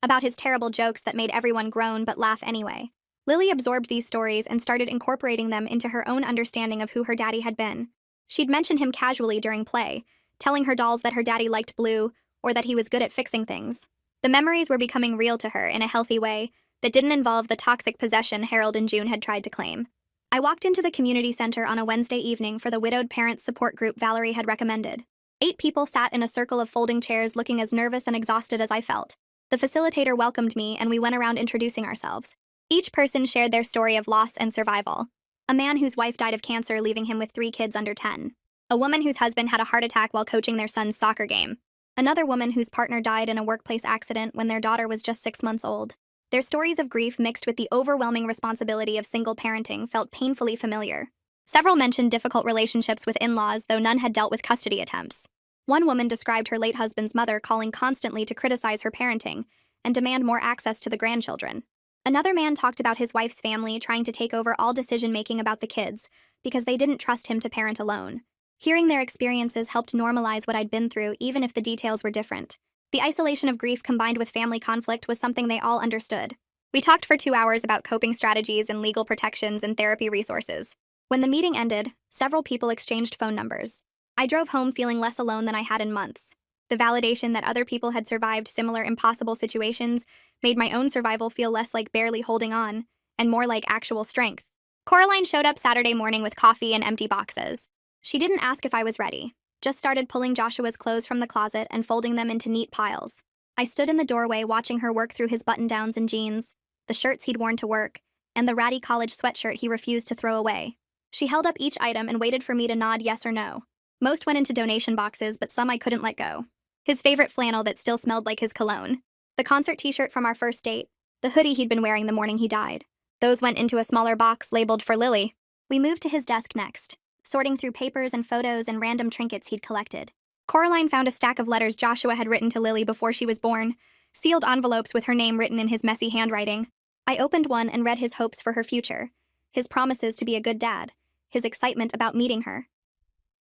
About his terrible jokes that made everyone groan but laugh anyway. Lily absorbed these stories and started incorporating them into her own understanding of who her daddy had been. She'd mention him casually during play, telling her dolls that her daddy liked blue or that he was good at fixing things. The memories were becoming real to her in a healthy way that didn't involve the toxic possession Harold and June had tried to claim. I walked into the community center on a Wednesday evening for the widowed parents support group Valerie had recommended. 8 people sat in a circle of folding chairs looking as nervous and exhausted as I felt. The facilitator welcomed me and we went around introducing ourselves. Each person shared their story of loss and survival. A man whose wife died of cancer, leaving him with 3 kids under 10. A woman whose husband had a heart attack while coaching their son's soccer game. Another woman whose partner died in a workplace accident when their daughter was just 6 months old. Their stories of grief mixed with the overwhelming responsibility of single parenting felt painfully familiar. Several mentioned difficult relationships with in-laws, though none had dealt with custody attempts. One woman described her late husband's mother calling constantly to criticize her parenting and demand more access to the grandchildren. Another man talked about his wife's family trying to take over all decision-making about the kids because they didn't trust him to parent alone. Hearing their experiences helped normalize what I'd been through, even if the details were different. The isolation of grief combined with family conflict was something they all understood. We talked for 2 hours about coping strategies and legal protections and therapy resources. When the meeting ended, several people exchanged phone numbers. I drove home feeling less alone than I had in months. The validation that other people had survived similar impossible situations made my own survival feel less like barely holding on and more like actual strength. Coraline showed up Saturday morning with coffee and empty boxes. She didn't ask if I was ready, just started pulling Joshua's clothes from the closet and folding them into neat piles. I stood in the doorway watching her work through his button-downs and jeans, the shirts he'd worn to work, and the ratty college sweatshirt he refused to throw away. She held up each item and waited for me to nod yes or no. Most went into donation boxes, but some I couldn't let go. His favorite flannel that still smelled like his cologne. The concert t-shirt from our first date. The hoodie he'd been wearing the morning he died. Those went into a smaller box labeled for Lily. We moved to his desk next, sorting through papers and photos and random trinkets he'd collected. Coraline found a stack of letters Joshua had written to Lily before she was born, sealed envelopes with her name written in his messy handwriting. I opened one and read his hopes for her future, his promises to be a good dad, his excitement about meeting her.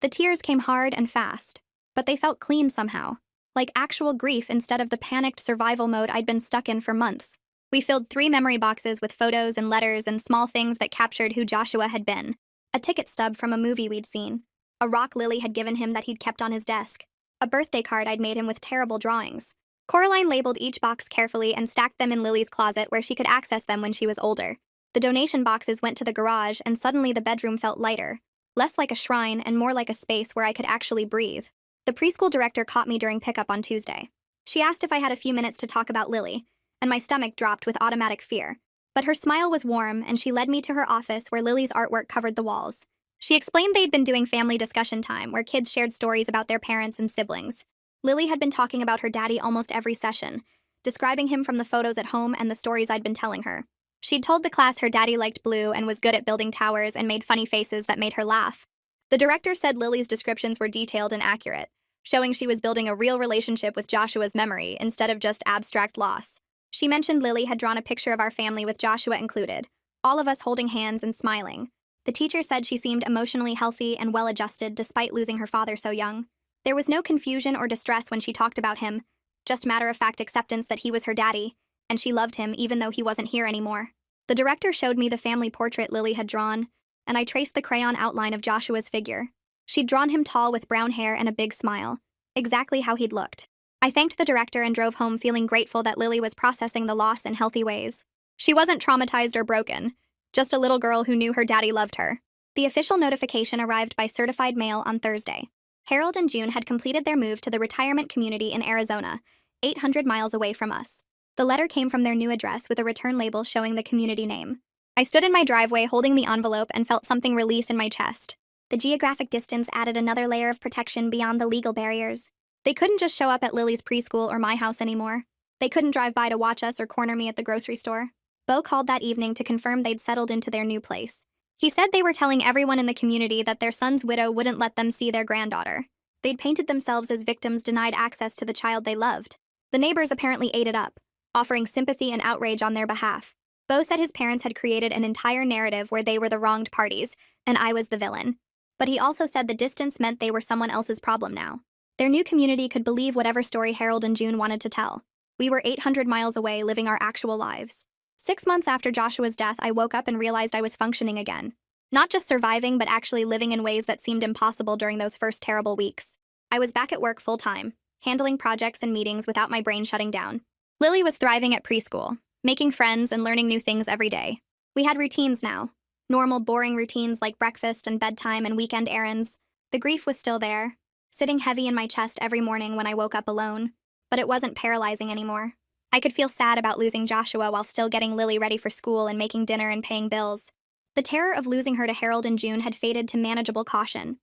The tears came hard and fast, but they felt clean somehow, like actual grief instead of the panicked survival mode I'd been stuck in for months. We filled 3 memory boxes with photos and letters and small things that captured who Joshua had been. A ticket stub from a movie we'd seen. A rock Lily had given him that he'd kept on his desk. A birthday card I'd made him with terrible drawings. Coraline labeled each box carefully and stacked them in Lily's closet where she could access them when she was older. The donation boxes went to the garage and suddenly the bedroom felt lighter, less like a shrine and more like a space where I could actually breathe. The preschool director caught me during pickup on Tuesday. She asked if I had a few minutes to talk about Lily, and my stomach dropped with automatic fear. But her smile was warm, and she led me to her office where Lily's artwork covered the walls. She explained they'd been doing family discussion time, where kids shared stories about their parents and siblings. Lily had been talking about her daddy almost every session, describing him from the photos at home and the stories I'd been telling her. She'd told the class her daddy liked blue and was good at building towers and made funny faces that made her laugh. The director said Lily's descriptions were detailed and accurate, showing she was building a real relationship with Joshua's memory instead of just abstract loss. She mentioned Lily had drawn a picture of our family with Joshua included, all of us holding hands and smiling. The teacher said she seemed emotionally healthy and well-adjusted despite losing her father so young. There was no confusion or distress when she talked about him, just matter-of-fact acceptance that he was her daddy, and she loved him even though he wasn't here anymore. The director showed me the family portrait Lily had drawn, and I traced the crayon outline of Joshua's figure. She'd drawn him tall with brown hair and a big smile, exactly how he'd looked. I thanked the director and drove home feeling grateful that Lily was processing the loss in healthy ways. She wasn't traumatized or broken, just a little girl who knew her daddy loved her. The official notification arrived by certified mail on Thursday. Harold and June had completed their move to the retirement community in Arizona, 800 miles away from us. The letter came from their new address with a return label showing the community name. I stood in my driveway holding the envelope and felt something release in my chest. The geographic distance added another layer of protection beyond the legal barriers. They couldn't just show up at Lily's preschool or my house anymore. They couldn't drive by to watch us or corner me at the grocery store. Bo called that evening to confirm they'd settled into their new place. He said they were telling everyone in the community that their son's widow wouldn't let them see their granddaughter. They'd painted themselves as victims denied access to the child they loved. The neighbors apparently ate it up, offering sympathy and outrage on their behalf. Bo said his parents had created an entire narrative where they were the wronged parties, and I was the villain. But he also said the distance meant they were someone else's problem now. Their new community could believe whatever story Harold and June wanted to tell. We were 800 miles away living our actual lives. 6 months after Joshua's death, I woke up and realized I was functioning again. Not just surviving, but actually living in ways that seemed impossible during those first terrible weeks. I was back at work full-time, handling projects and meetings without my brain shutting down. Lily was thriving at preschool, making friends and learning new things every day. We had routines now. Normal, boring routines like breakfast and bedtime and weekend errands. The grief was still there, sitting heavy in my chest every morning when I woke up alone. But it wasn't paralyzing anymore. I could feel sad about losing Joshua while still getting Lily ready for school and making dinner and paying bills. The terror of losing her to Harold and June had faded to manageable caution.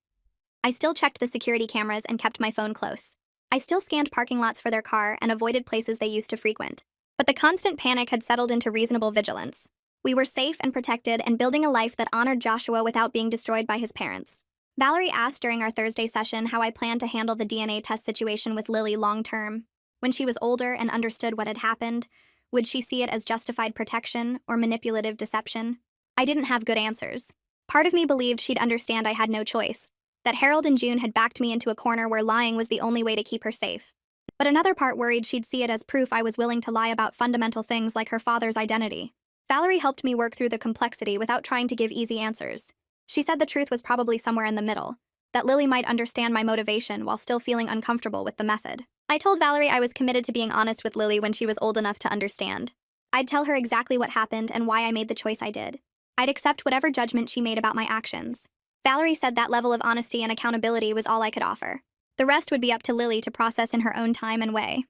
I still checked the security cameras and kept my phone close. I still scanned parking lots for their car and avoided places they used to frequent. But the constant panic had settled into reasonable vigilance. We were safe and protected and building a life that honored Joshua without being destroyed by his parents. Valerie asked during our Thursday session how I planned to handle the DNA test situation with Lily long-term. When she was older and understood what had happened, would she see it as justified protection or manipulative deception? I didn't have good answers. Part of me believed she'd understand I had no choice, that Harold and June had backed me into a corner where lying was the only way to keep her safe. But another part worried she'd see it as proof I was willing to lie about fundamental things like her father's identity. Valerie helped me work through the complexity without trying to give easy answers. She said the truth was probably somewhere in the middle, that Lily might understand my motivation while still feeling uncomfortable with the method. I told Valerie I was committed to being honest with Lily when she was old enough to understand. I'd tell her exactly what happened and why I made the choice I did. I'd accept whatever judgment she made about my actions. Valerie said that level of honesty and accountability was all I could offer. The rest would be up to Lily to process in her own time and way.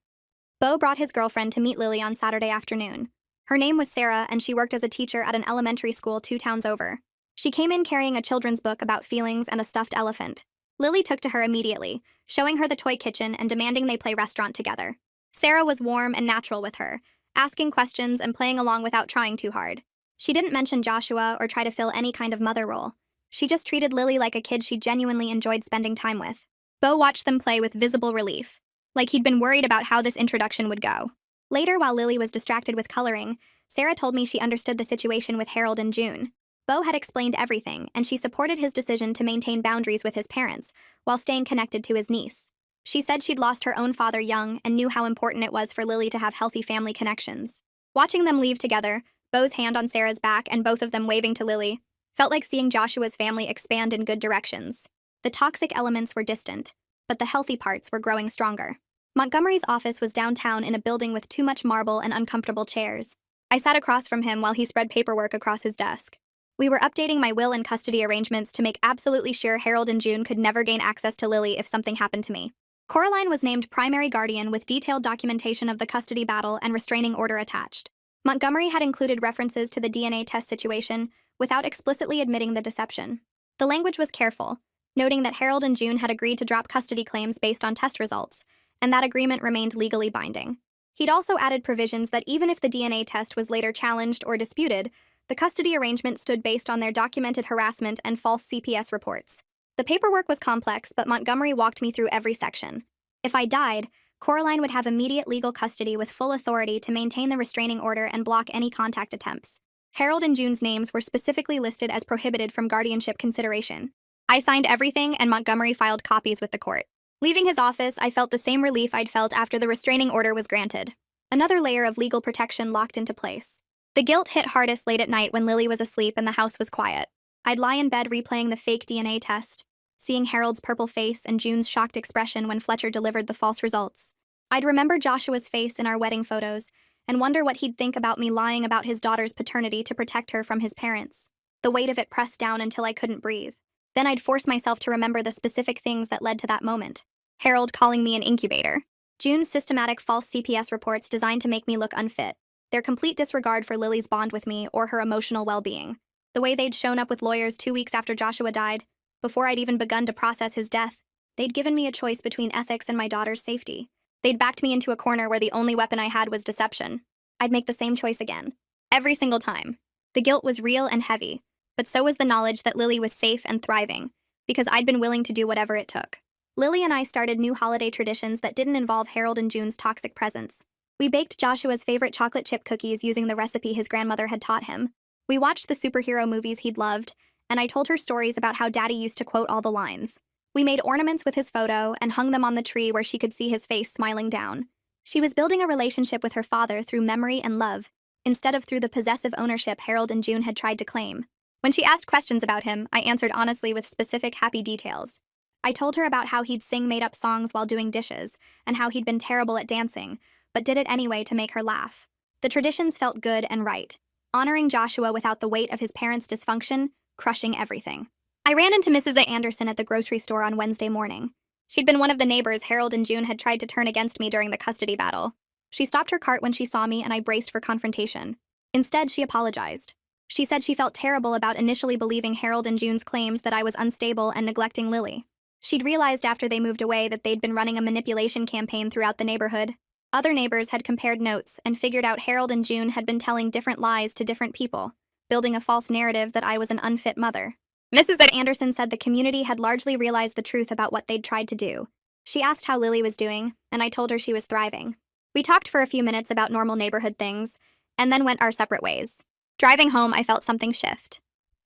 Bo brought his girlfriend to meet Lily on Saturday afternoon. Her name was Sarah, and she worked as a teacher at an elementary school 2 towns over. She came in carrying a children's book about feelings and a stuffed elephant. Lily took to her immediately, showing her the toy kitchen and demanding they play restaurant together. Sarah was warm and natural with her, asking questions and playing along without trying too hard. She didn't mention Joshua or try to fill any kind of mother role. She just treated Lily like a kid she genuinely enjoyed spending time with. Bo watched them play with visible relief, like he'd been worried about how this introduction would go. Later, while Lily was distracted with coloring, Sarah told me she understood the situation with Harold and June. Bo had explained everything, and she supported his decision to maintain boundaries with his parents, while staying connected to his niece. She said she'd lost her own father young and knew how important it was for Lily to have healthy family connections. Watching them leave together, Bo's hand on Sarah's back and both of them waving to Lily, felt like seeing Joshua's family expand in good directions. The toxic elements were distant, but the healthy parts were growing stronger. Montgomery's office was downtown in a building with too much marble and uncomfortable chairs. I sat across from him while he spread paperwork across his desk. We were updating my will and custody arrangements to make absolutely sure Harold and June could never gain access to Lily if something happened to me. Coraline was named primary guardian with detailed documentation of the custody battle and restraining order attached. Montgomery had included references to the DNA test situation without explicitly admitting the deception. The language was careful, noting that Harold and June had agreed to drop custody claims based on test results, and that agreement remained legally binding. He'd also added provisions that even if the DNA test was later challenged or disputed, the custody arrangement stood based on their documented harassment and false CPS reports. The paperwork was complex, but Montgomery walked me through every section. If I died, Coraline would have immediate legal custody with full authority to maintain the restraining order and block any contact attempts. Harold and June's names were specifically listed as prohibited from guardianship consideration. I signed everything, and Montgomery filed copies with the court. Leaving his office, I felt the same relief I'd felt after the restraining order was granted. Another layer of legal protection locked into place. The guilt hit hardest late at night when Lily was asleep and the house was quiet. I'd lie in bed replaying the fake DNA test, seeing Harold's purple face and June's shocked expression when Fletcher delivered the false results. I'd remember Joshua's face in our wedding photos and wonder what he'd think about me lying about his daughter's paternity to protect her from his parents. The weight of it pressed down until I couldn't breathe. Then I'd force myself to remember the specific things that led to that moment. Harold calling me an incubator. June's systematic false CPS reports designed to make me look unfit. Their complete disregard for Lily's bond with me or her emotional well-being. The way they'd shown up with lawyers 2 weeks after Joshua died, before I'd even begun to process his death. They'd given me a choice between ethics and my daughter's safety. They'd backed me into a corner where the only weapon I had was deception. I'd make the same choice again. Every single time. The guilt was real and heavy, but so was the knowledge that Lily was safe and thriving, because I'd been willing to do whatever it took. Lily and I started new holiday traditions that didn't involve Harold and June's toxic presence. We baked Joshua's favorite chocolate chip cookies using the recipe his grandmother had taught him. We watched the superhero movies he'd loved, and I told her stories about how Daddy used to quote all the lines. We made ornaments with his photo and hung them on the tree where she could see his face smiling down. She was building a relationship with her father through memory and love, instead of through the possessive ownership Harold and June had tried to claim. When she asked questions about him, I answered honestly with specific, happy details. I told her about how he'd sing made-up songs while doing dishes, and how he'd been terrible at dancing, but did it anyway to make her laugh. The traditions felt good and right, honoring Joshua without the weight of his parents' dysfunction, crushing everything. I ran into Mrs. A. Anderson at the grocery store on Wednesday morning. She'd been one of the neighbors Harold and June had tried to turn against me during the custody battle. She stopped her cart when she saw me and I braced for confrontation. Instead, she apologized. She said she felt terrible about initially believing Harold and June's claims that I was unstable and neglecting Lily. She'd realized after they moved away that they'd been running a manipulation campaign throughout the neighborhood. Other neighbors had compared notes and figured out Harold and June had been telling different lies to different people, building a false narrative that I was an unfit mother. Mrs. Anderson said the community had largely realized the truth about what they'd tried to do. She asked how Lily was doing, and I told her she was thriving. We talked for a few minutes about normal neighborhood things, and then went our separate ways. Driving home, I felt something shift.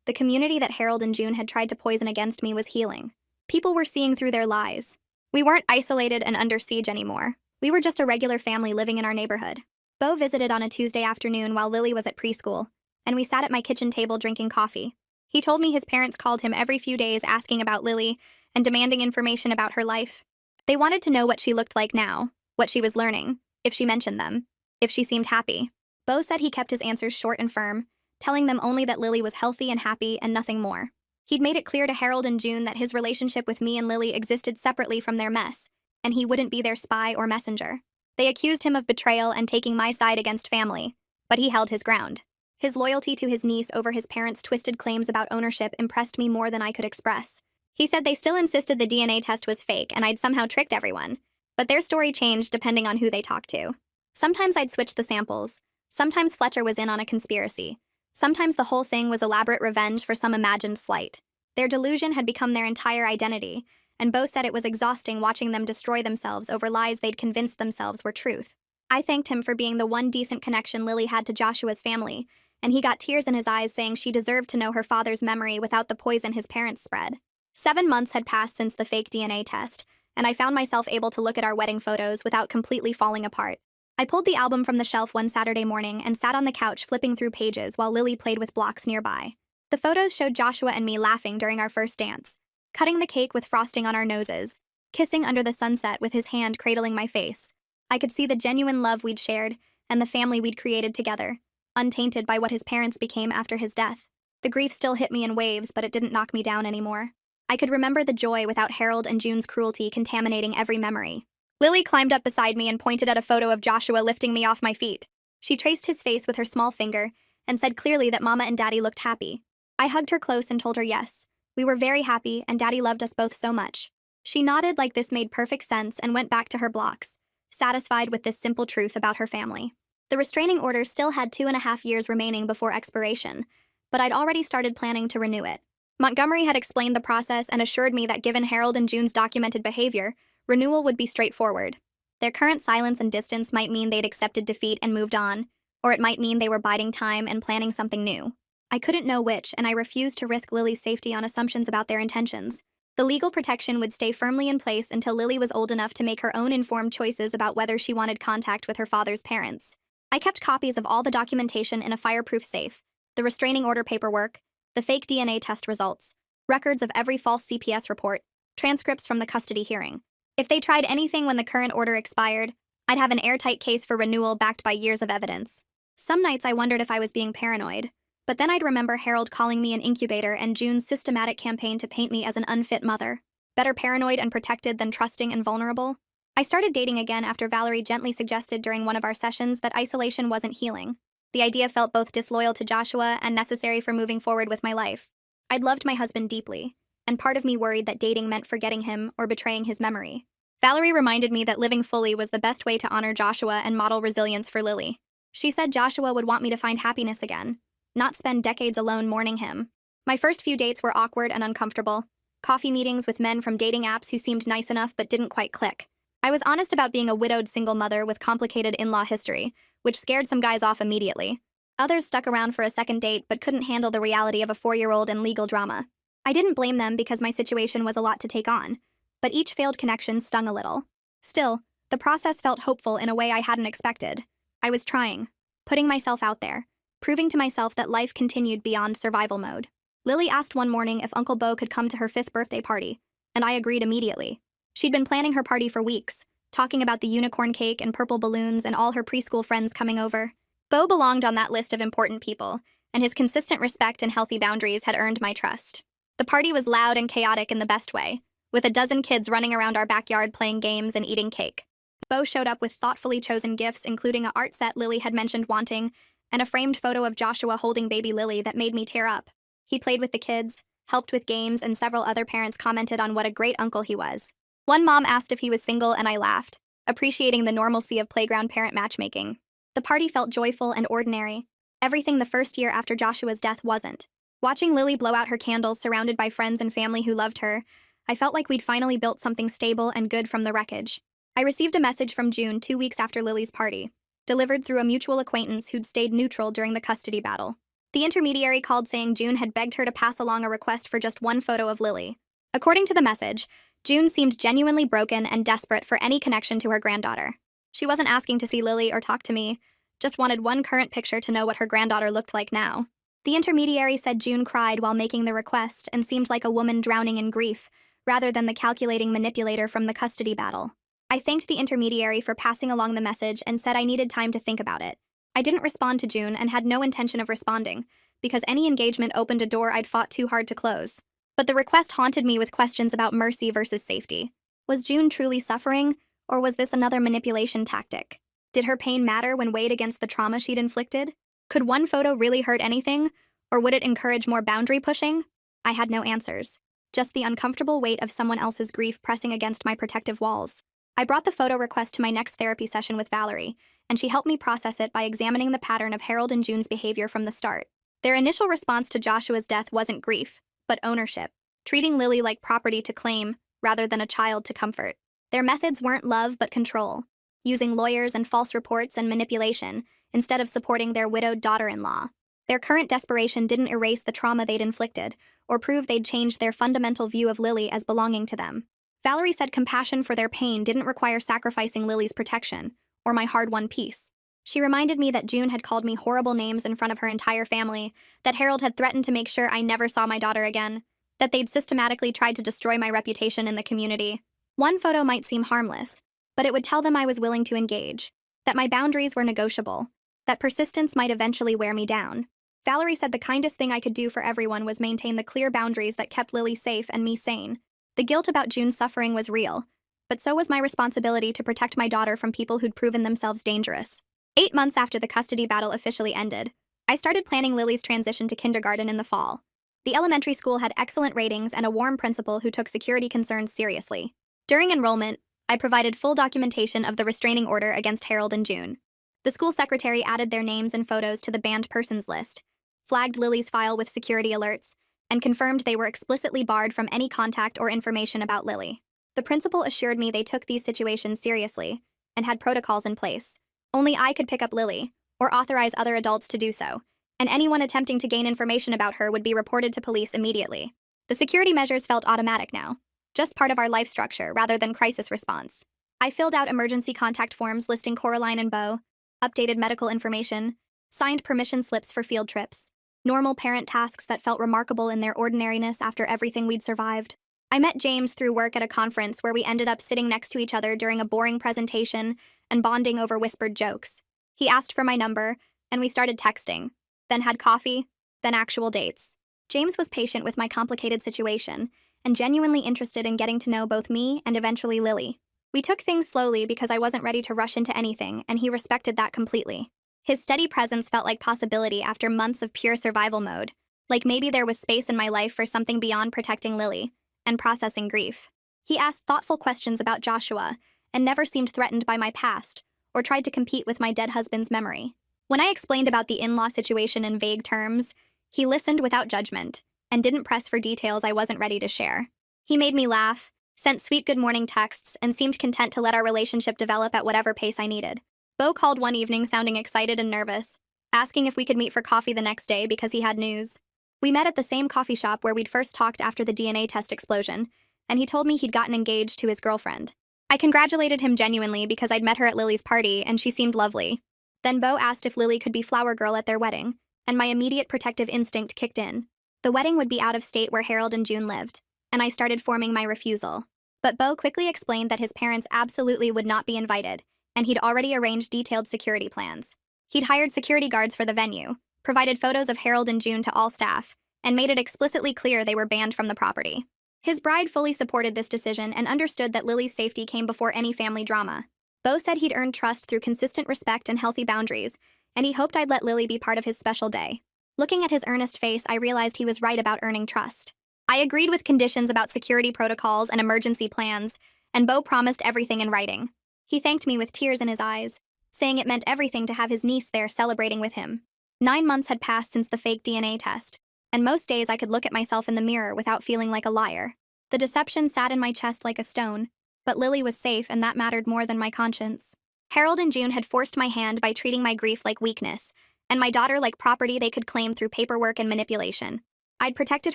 The community that Harold and June had tried to poison against me was healing. People were seeing through their lies. We weren't isolated and under siege anymore. We were just a regular family living in our neighborhood. Beau visited on a Tuesday afternoon while Lily was at preschool, and we sat at my kitchen table drinking coffee. He told me his parents called him every few days asking about Lily and demanding information about her life. They wanted to know what she looked like now, what she was learning, if she mentioned them, if she seemed happy. Beau said he kept his answers short and firm, telling them only that Lily was healthy and happy and nothing more. He'd made it clear to Harold and June that his relationship with me and Lily existed separately from their mess, and he wouldn't be their spy or messenger. They accused him of betrayal and taking my side against family, but he held his ground. His loyalty to his niece over his parents' twisted claims about ownership impressed me more than I could express. He said they still insisted the DNA test was fake and I'd somehow tricked everyone, but their story changed depending on who they talked to. Sometimes I'd switch the samples. Sometimes Fletcher was in on a conspiracy. Sometimes the whole thing was elaborate revenge for some imagined slight. Their delusion had become their entire identity, and Beau said it was exhausting watching them destroy themselves over lies they'd convinced themselves were truth. I thanked him for being the one decent connection Lily had to Joshua's family, and he got tears in his eyes saying she deserved to know her father's memory without the poison his parents spread. 7 months had passed since the fake DNA test, and I found myself able to look at our wedding photos without completely falling apart. I pulled the album from the shelf one Saturday morning and sat on the couch flipping through pages while Lily played with blocks nearby. The photos showed Joshua and me laughing during our first dance, cutting the cake with frosting on our noses, kissing under the sunset with his hand cradling my face. I could see the genuine love we'd shared and the family we'd created together, untainted by what his parents became after his death. The grief still hit me in waves, but it didn't knock me down anymore. I could remember the joy without Harold and June's cruelty contaminating every memory. Lily climbed up beside me and pointed at a photo of Joshua lifting me off my feet. She traced his face with her small finger and said clearly that Mama and Daddy looked happy. I hugged her close and told her yes. We were very happy and Daddy loved us both so much. She nodded like this made perfect sense and went back to her blocks, satisfied with this simple truth about her family. The restraining order still had 2.5 years remaining before expiration, but I'd already started planning to renew it. Montgomery had explained the process and assured me that given Harold and June's documented behavior, renewal would be straightforward. Their current silence and distance might mean they'd accepted defeat and moved on, or it might mean they were biding time and planning something new. I couldn't know which, and I refused to risk Lily's safety on assumptions about their intentions. The legal protection would stay firmly in place until Lily was old enough to make her own informed choices about whether she wanted contact with her father's parents. I kept copies of all the documentation in a fireproof safe, the restraining order paperwork, the fake DNA test results, records of every false CPS report, transcripts from the custody hearing. If they tried anything when the current order expired, I'd have an airtight case for renewal backed by years of evidence. Some nights I wondered if I was being paranoid, but then I'd remember Harold calling me an incubator and June's systematic campaign to paint me as an unfit mother. Better paranoid and protected than trusting and vulnerable. I started dating again after Valerie gently suggested during one of our sessions that isolation wasn't healing. The idea felt both disloyal to Joshua and necessary for moving forward with my life. I'd loved my husband deeply, and part of me worried that dating meant forgetting him or betraying his memory. Valerie reminded me that living fully was the best way to honor Joshua and model resilience for Lily. She said Joshua would want me to find happiness again, not spend decades alone mourning him. My first few dates were awkward and uncomfortable. Coffee meetings with men from dating apps who seemed nice enough but didn't quite click. I was honest about being a widowed single mother with complicated in-law history, which scared some guys off immediately. Others stuck around for a second date but couldn't handle the reality of a 4-year-old and legal drama. I didn't blame them because my situation was a lot to take on, but each failed connection stung a little. Still, the process felt hopeful in a way I hadn't expected. I was trying, putting myself out there, proving to myself that life continued beyond survival mode. Lily asked one morning if Uncle Bo could come to her 5th birthday party, and I agreed immediately. She'd been planning her party for weeks, talking about the unicorn cake and purple balloons and all her preschool friends coming over. Bo belonged on that list of important people, and his consistent respect and healthy boundaries had earned my trust. The party was loud and chaotic in the best way, with a dozen kids running around our backyard playing games and eating cake. Bo showed up with thoughtfully chosen gifts, including an art set Lily had mentioned wanting, and a framed photo of Joshua holding baby Lily that made me tear up. He played with the kids, helped with games, and several other parents commented on what a great uncle he was. One mom asked if he was single, and I laughed, appreciating the normalcy of playground parent matchmaking. The party felt joyful and ordinary, everything the first year after Joshua's death wasn't. Watching Lily blow out her candles surrounded by friends and family who loved her, I felt like we'd finally built something stable and good from the wreckage. I received a message from June 2 weeks after Lily's party, delivered through a mutual acquaintance who'd stayed neutral during the custody battle. The intermediary called saying June had begged her to pass along a request for just one photo of Lily. According to the message, June seemed genuinely broken and desperate for any connection to her granddaughter. She wasn't asking to see Lily or talk to me, just wanted one current picture to know what her granddaughter looked like now. The intermediary said June cried while making the request and seemed like a woman drowning in grief, rather than the calculating manipulator from the custody battle. I thanked the intermediary for passing along the message and said I needed time to think about it. I didn't respond to June and had no intention of responding, because any engagement opened a door I'd fought too hard to close. But the request haunted me with questions about mercy versus safety. Was June truly suffering, or was this another manipulation tactic? Did her pain matter when weighed against the trauma she'd inflicted? Could one photo really hurt anything, or would it encourage more boundary pushing? I had no answers, just the uncomfortable weight of someone else's grief pressing against my protective walls. I brought the photo request to my next therapy session with Valerie, and she helped me process it by examining the pattern of Harold and June's behavior from the start. Their initial response to Joshua's death wasn't grief, but ownership, treating Lily like property to claim rather than a child to comfort. Their methods weren't love but control, using lawyers and false reports and manipulation instead of supporting their widowed daughter-in-law. Their current desperation didn't erase the trauma they'd inflicted or prove they'd changed their fundamental view of Lily as belonging to them. Valerie said compassion for their pain didn't require sacrificing Lily's protection or my hard-won peace. She reminded me that June had called me horrible names in front of her entire family, that Harold had threatened to make sure I never saw my daughter again, that they'd systematically tried to destroy my reputation in the community. One photo might seem harmless, but it would tell them I was willing to engage, that my boundaries were negotiable, that persistence might eventually wear me down. Valerie said the kindest thing I could do for everyone was maintain the clear boundaries that kept Lily safe and me sane. The guilt about June's suffering was real, but so was my responsibility to protect my daughter from people who'd proven themselves dangerous. 8 months after the custody battle officially ended, I started planning Lily's transition to kindergarten in the fall. The elementary school had excellent ratings and a warm principal who took security concerns seriously. During enrollment, I provided full documentation of the restraining order against Harold and June. The school secretary added their names and photos to the banned persons list, flagged Lily's file with security alerts, and confirmed they were explicitly barred from any contact or information about Lily. The principal assured me they took these situations seriously and had protocols in place. Only I could pick up Lily, or authorize other adults to do so, and anyone attempting to gain information about her would be reported to police immediately. The security measures felt automatic now, just part of our life structure rather than crisis response. I filled out emergency contact forms listing Coraline and Bo, updated medical information, signed permission slips for field trips, normal parent tasks that felt remarkable in their ordinariness after everything we'd survived. I met James through work at a conference where we ended up sitting next to each other during a boring presentation and bonding over whispered jokes. He asked for my number, and we started texting, then had coffee, then actual dates. James was patient with my complicated situation and genuinely interested in getting to know both me and eventually Lily. We took things slowly because I wasn't ready to rush into anything, and he respected that completely. His steady presence felt like possibility after months of pure survival mode, like maybe there was space in my life for something beyond protecting Lily and processing grief. He asked thoughtful questions about Joshua and never seemed threatened by my past or tried to compete with my dead husband's memory. When I explained about the in-law situation in vague terms, he listened without judgment and didn't press for details I wasn't ready to share. He made me laugh, sent sweet good morning texts, and seemed content to let our relationship develop at whatever pace I needed. Beau called one evening sounding excited and nervous, asking if we could meet for coffee the next day because he had news. We met at the same coffee shop where we'd first talked after the DNA test explosion, and he told me he'd gotten engaged to his girlfriend. I congratulated him genuinely because I'd met her at Lily's party and she seemed lovely. Then Beau asked if Lily could be flower girl at their wedding, and my immediate protective instinct kicked in. The wedding would be out of state where Harold and June lived, and I started forming my refusal. But Beau quickly explained that his parents absolutely would not be invited, and he'd already arranged detailed security plans. He'd hired security guards for the venue, provided photos of Harold and June to all staff, and made it explicitly clear they were banned from the property. His bride fully supported this decision and understood that Lily's safety came before any family drama. Beau said he'd earned trust through consistent respect and healthy boundaries, and he hoped I'd let Lily be part of his special day. Looking at his earnest face, I realized he was right about earning trust. I agreed with conditions about security protocols and emergency plans, and Beau promised everything in writing. He thanked me with tears in his eyes, saying it meant everything to have his niece there celebrating with him. 9 months had passed since the fake DNA test, and most days I could look at myself in the mirror without feeling like a liar. The deception sat in my chest like a stone, but Lily was safe and that mattered more than my conscience. Harold and June had forced my hand by treating my grief like weakness, and my daughter like property they could claim through paperwork and manipulation. I'd protected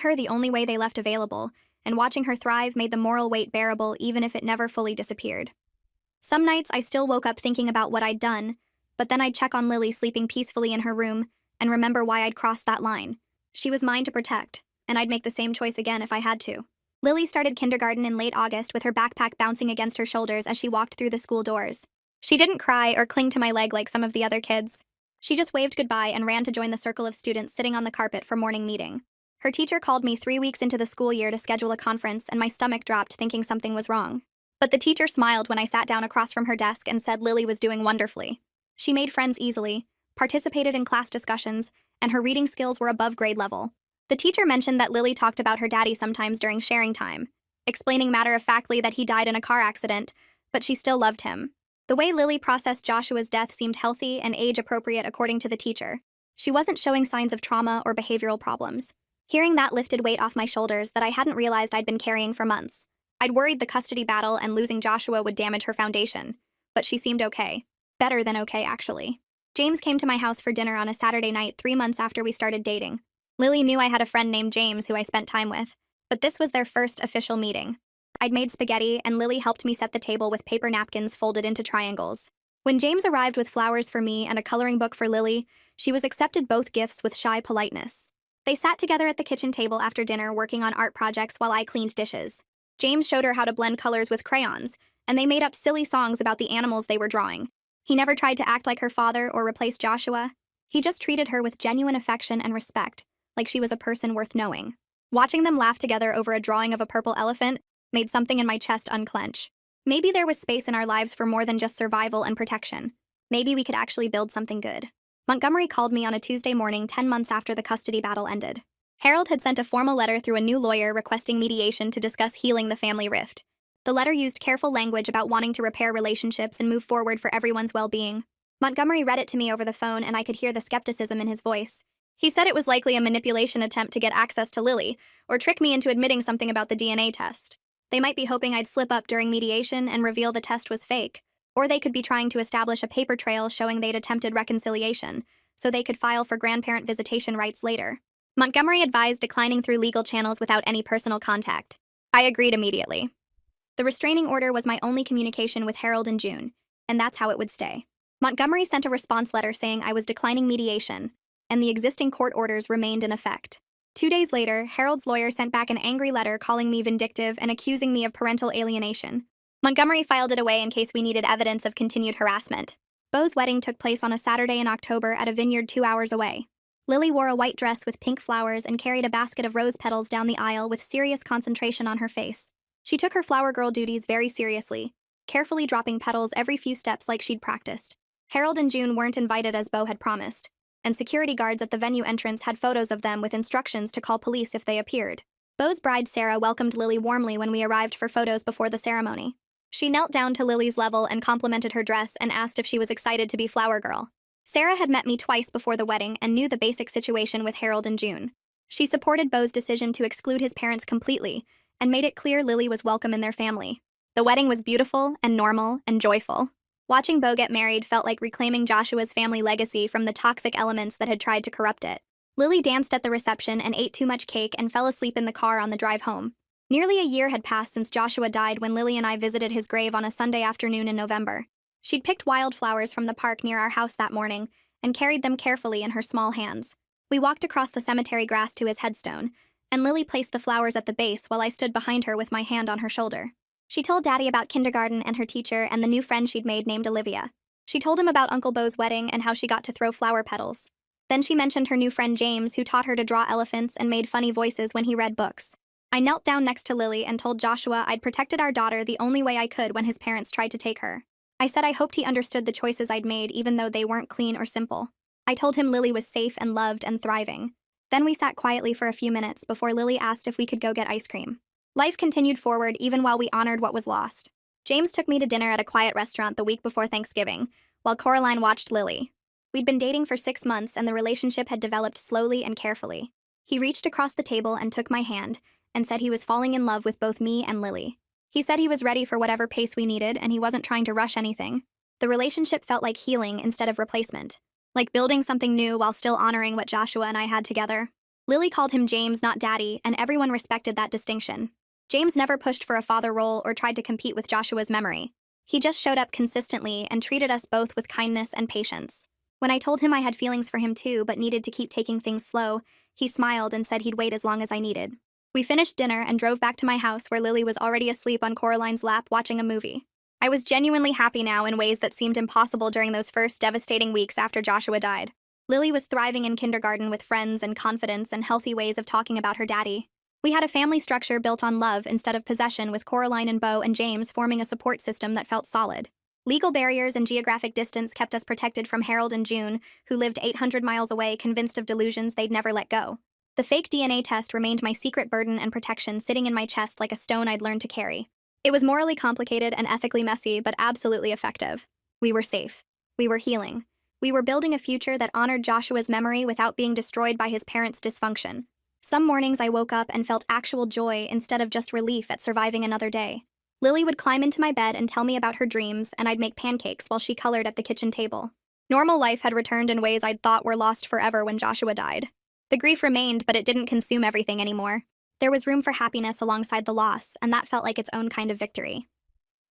her the only way they left available, and watching her thrive made the moral weight bearable even if it never fully disappeared. Some nights I still woke up thinking about what I'd done, but then I'd check on Lily sleeping peacefully in her room and remember why I'd crossed that line. She was mine to protect, and I'd make the same choice again if I had to. Lily started kindergarten in late August with her backpack bouncing against her shoulders as she walked through the school doors. She didn't cry or cling to my leg like some of the other kids. She just waved goodbye and ran to join the circle of students sitting on the carpet for morning meeting. Her teacher called me 3 weeks into the school year to schedule a conference, and my stomach dropped thinking something was wrong. But the teacher smiled when I sat down across from her desk and said Lily was doing wonderfully. She made friends easily, participated in class discussions, and her reading skills were above grade level. The teacher mentioned that Lily talked about her daddy sometimes during sharing time, explaining matter-of-factly that he died in a car accident, but she still loved him. The way Lily processed Joshua's death seemed healthy and age-appropriate according to the teacher. She wasn't showing signs of trauma or behavioral problems. Hearing that lifted weight off my shoulders that I hadn't realized I'd been carrying for months. I'd worried the custody battle and losing Joshua would damage her foundation, but she seemed okay. Better than okay, actually. James came to my house for dinner on a Saturday night 3 months after we started dating. Lily knew I had a friend named James who I spent time with, but this was their first official meeting. I'd made spaghetti, and Lily helped me set the table with paper napkins folded into triangles. When James arrived with flowers for me and a coloring book for Lily, she was accepted both gifts with shy politeness. They sat together at the kitchen table after dinner working on art projects while I cleaned dishes. James showed her how to blend colors with crayons, and they made up silly songs about the animals they were drawing. He never tried to act like her father or replace Joshua. He just treated her with genuine affection and respect, like she was a person worth knowing. Watching them laugh together over a drawing of a purple elephant made something in my chest unclench. Maybe there was space in our lives for more than just survival and protection. Maybe we could actually build something good. Montgomery called me on a Tuesday morning 10 months after the custody battle ended. Harold had sent a formal letter through a new lawyer requesting mediation to discuss healing the family rift. The letter used careful language about wanting to repair relationships and move forward for everyone's well-being. Montgomery read it to me over the phone, and I could hear the skepticism in his voice. He said it was likely a manipulation attempt to get access to Lily, or trick me into admitting something about the DNA test. They might be hoping I'd slip up during mediation and reveal the test was fake, or they could be trying to establish a paper trail showing they'd attempted reconciliation, so they could file for grandparent visitation rights later. Montgomery advised declining through legal channels without any personal contact. I agreed immediately. The restraining order was my only communication with Harold and June, and that's how it would stay. Montgomery sent a response letter saying I was declining mediation, and the existing court orders remained in effect. 2 days later, Harold's lawyer sent back an angry letter calling me vindictive and accusing me of parental alienation. Montgomery filed it away in case we needed evidence of continued harassment. Beau's wedding took place on a Saturday in October at a vineyard 2 hours away. Lily wore a white dress with pink flowers and carried a basket of rose petals down the aisle with serious concentration on her face. She took her flower girl duties very seriously, carefully dropping petals every few steps like she'd practiced. Harold and June weren't invited as Beau had promised, and security guards at the venue entrance had photos of them with instructions to call police if they appeared. Beau's bride Sarah welcomed Lily warmly when we arrived for photos before the ceremony. She knelt down to Lily's level and complimented her dress and asked if she was excited to be flower girl. Sarah had met me twice before the wedding and knew the basic situation with Harold and June. She supported Beau's decision to exclude his parents completely and made it clear Lily was welcome in their family. The wedding was beautiful and normal and joyful. Watching Beau get married felt like reclaiming Joshua's family legacy from the toxic elements that had tried to corrupt it. Lily danced at the reception and ate too much cake and fell asleep in the car on the drive home. Nearly a year had passed since Joshua died when Lily and I visited his grave on a Sunday afternoon in November. She'd picked wildflowers from the park near our house that morning and carried them carefully in her small hands. We walked across the cemetery grass to his headstone, and Lily placed the flowers at the base while I stood behind her with my hand on her shoulder. She told Daddy about kindergarten and her teacher and the new friend she'd made named Olivia. She told him about Uncle Beau's wedding and how she got to throw flower petals. Then she mentioned her new friend James, who taught her to draw elephants and made funny voices when he read books. I knelt down next to Lily and told Joshua I'd protected our daughter the only way I could when his parents tried to take her. I said I hoped he understood the choices I'd made even though they weren't clean or simple. I told him Lily was safe and loved and thriving. Then we sat quietly for a few minutes before Lily asked if we could go get ice cream. Life continued forward even while we honored what was lost. James took me to dinner at a quiet restaurant the week before Thanksgiving, while Coraline watched Lily. We'd been dating for 6 months and the relationship had developed slowly and carefully. He reached across the table and took my hand and said he was falling in love with both me and Lily. He said he was ready for whatever pace we needed and he wasn't trying to rush anything. The relationship felt like healing instead of replacement, like building something new while still honoring what Joshua and I had together. Lily called him James, not Daddy, and everyone respected that distinction. James never pushed for a father role or tried to compete with Joshua's memory. He just showed up consistently and treated us both with kindness and patience. When I told him I had feelings for him too but needed to keep taking things slow, he smiled and said he'd wait as long as I needed. We finished dinner and drove back to my house where Lily was already asleep on Coraline's lap watching a movie. I was genuinely happy now in ways that seemed impossible during those first devastating weeks after Joshua died. Lily was thriving in kindergarten with friends and confidence and healthy ways of talking about her daddy. We had a family structure built on love instead of possession, with Coraline and Beau and James forming a support system that felt solid. Legal barriers and geographic distance kept us protected from Harold and June, who lived 800 miles away, convinced of delusions they'd never let go. The fake DNA test remained my secret burden and protection, sitting in my chest like a stone I'd learned to carry. It was morally complicated and ethically messy, but absolutely effective. We were safe. We were healing. We were building a future that honored Joshua's memory without being destroyed by his parents' dysfunction. Some mornings I woke up and felt actual joy instead of just relief at surviving another day. Lily would climb into my bed and tell me about her dreams, and I'd make pancakes while she colored at the kitchen table. Normal life had returned in ways I'd thought were lost forever when Joshua died. The grief remained, but it didn't consume everything anymore. There was room for happiness alongside the loss, and that felt like its own kind of victory.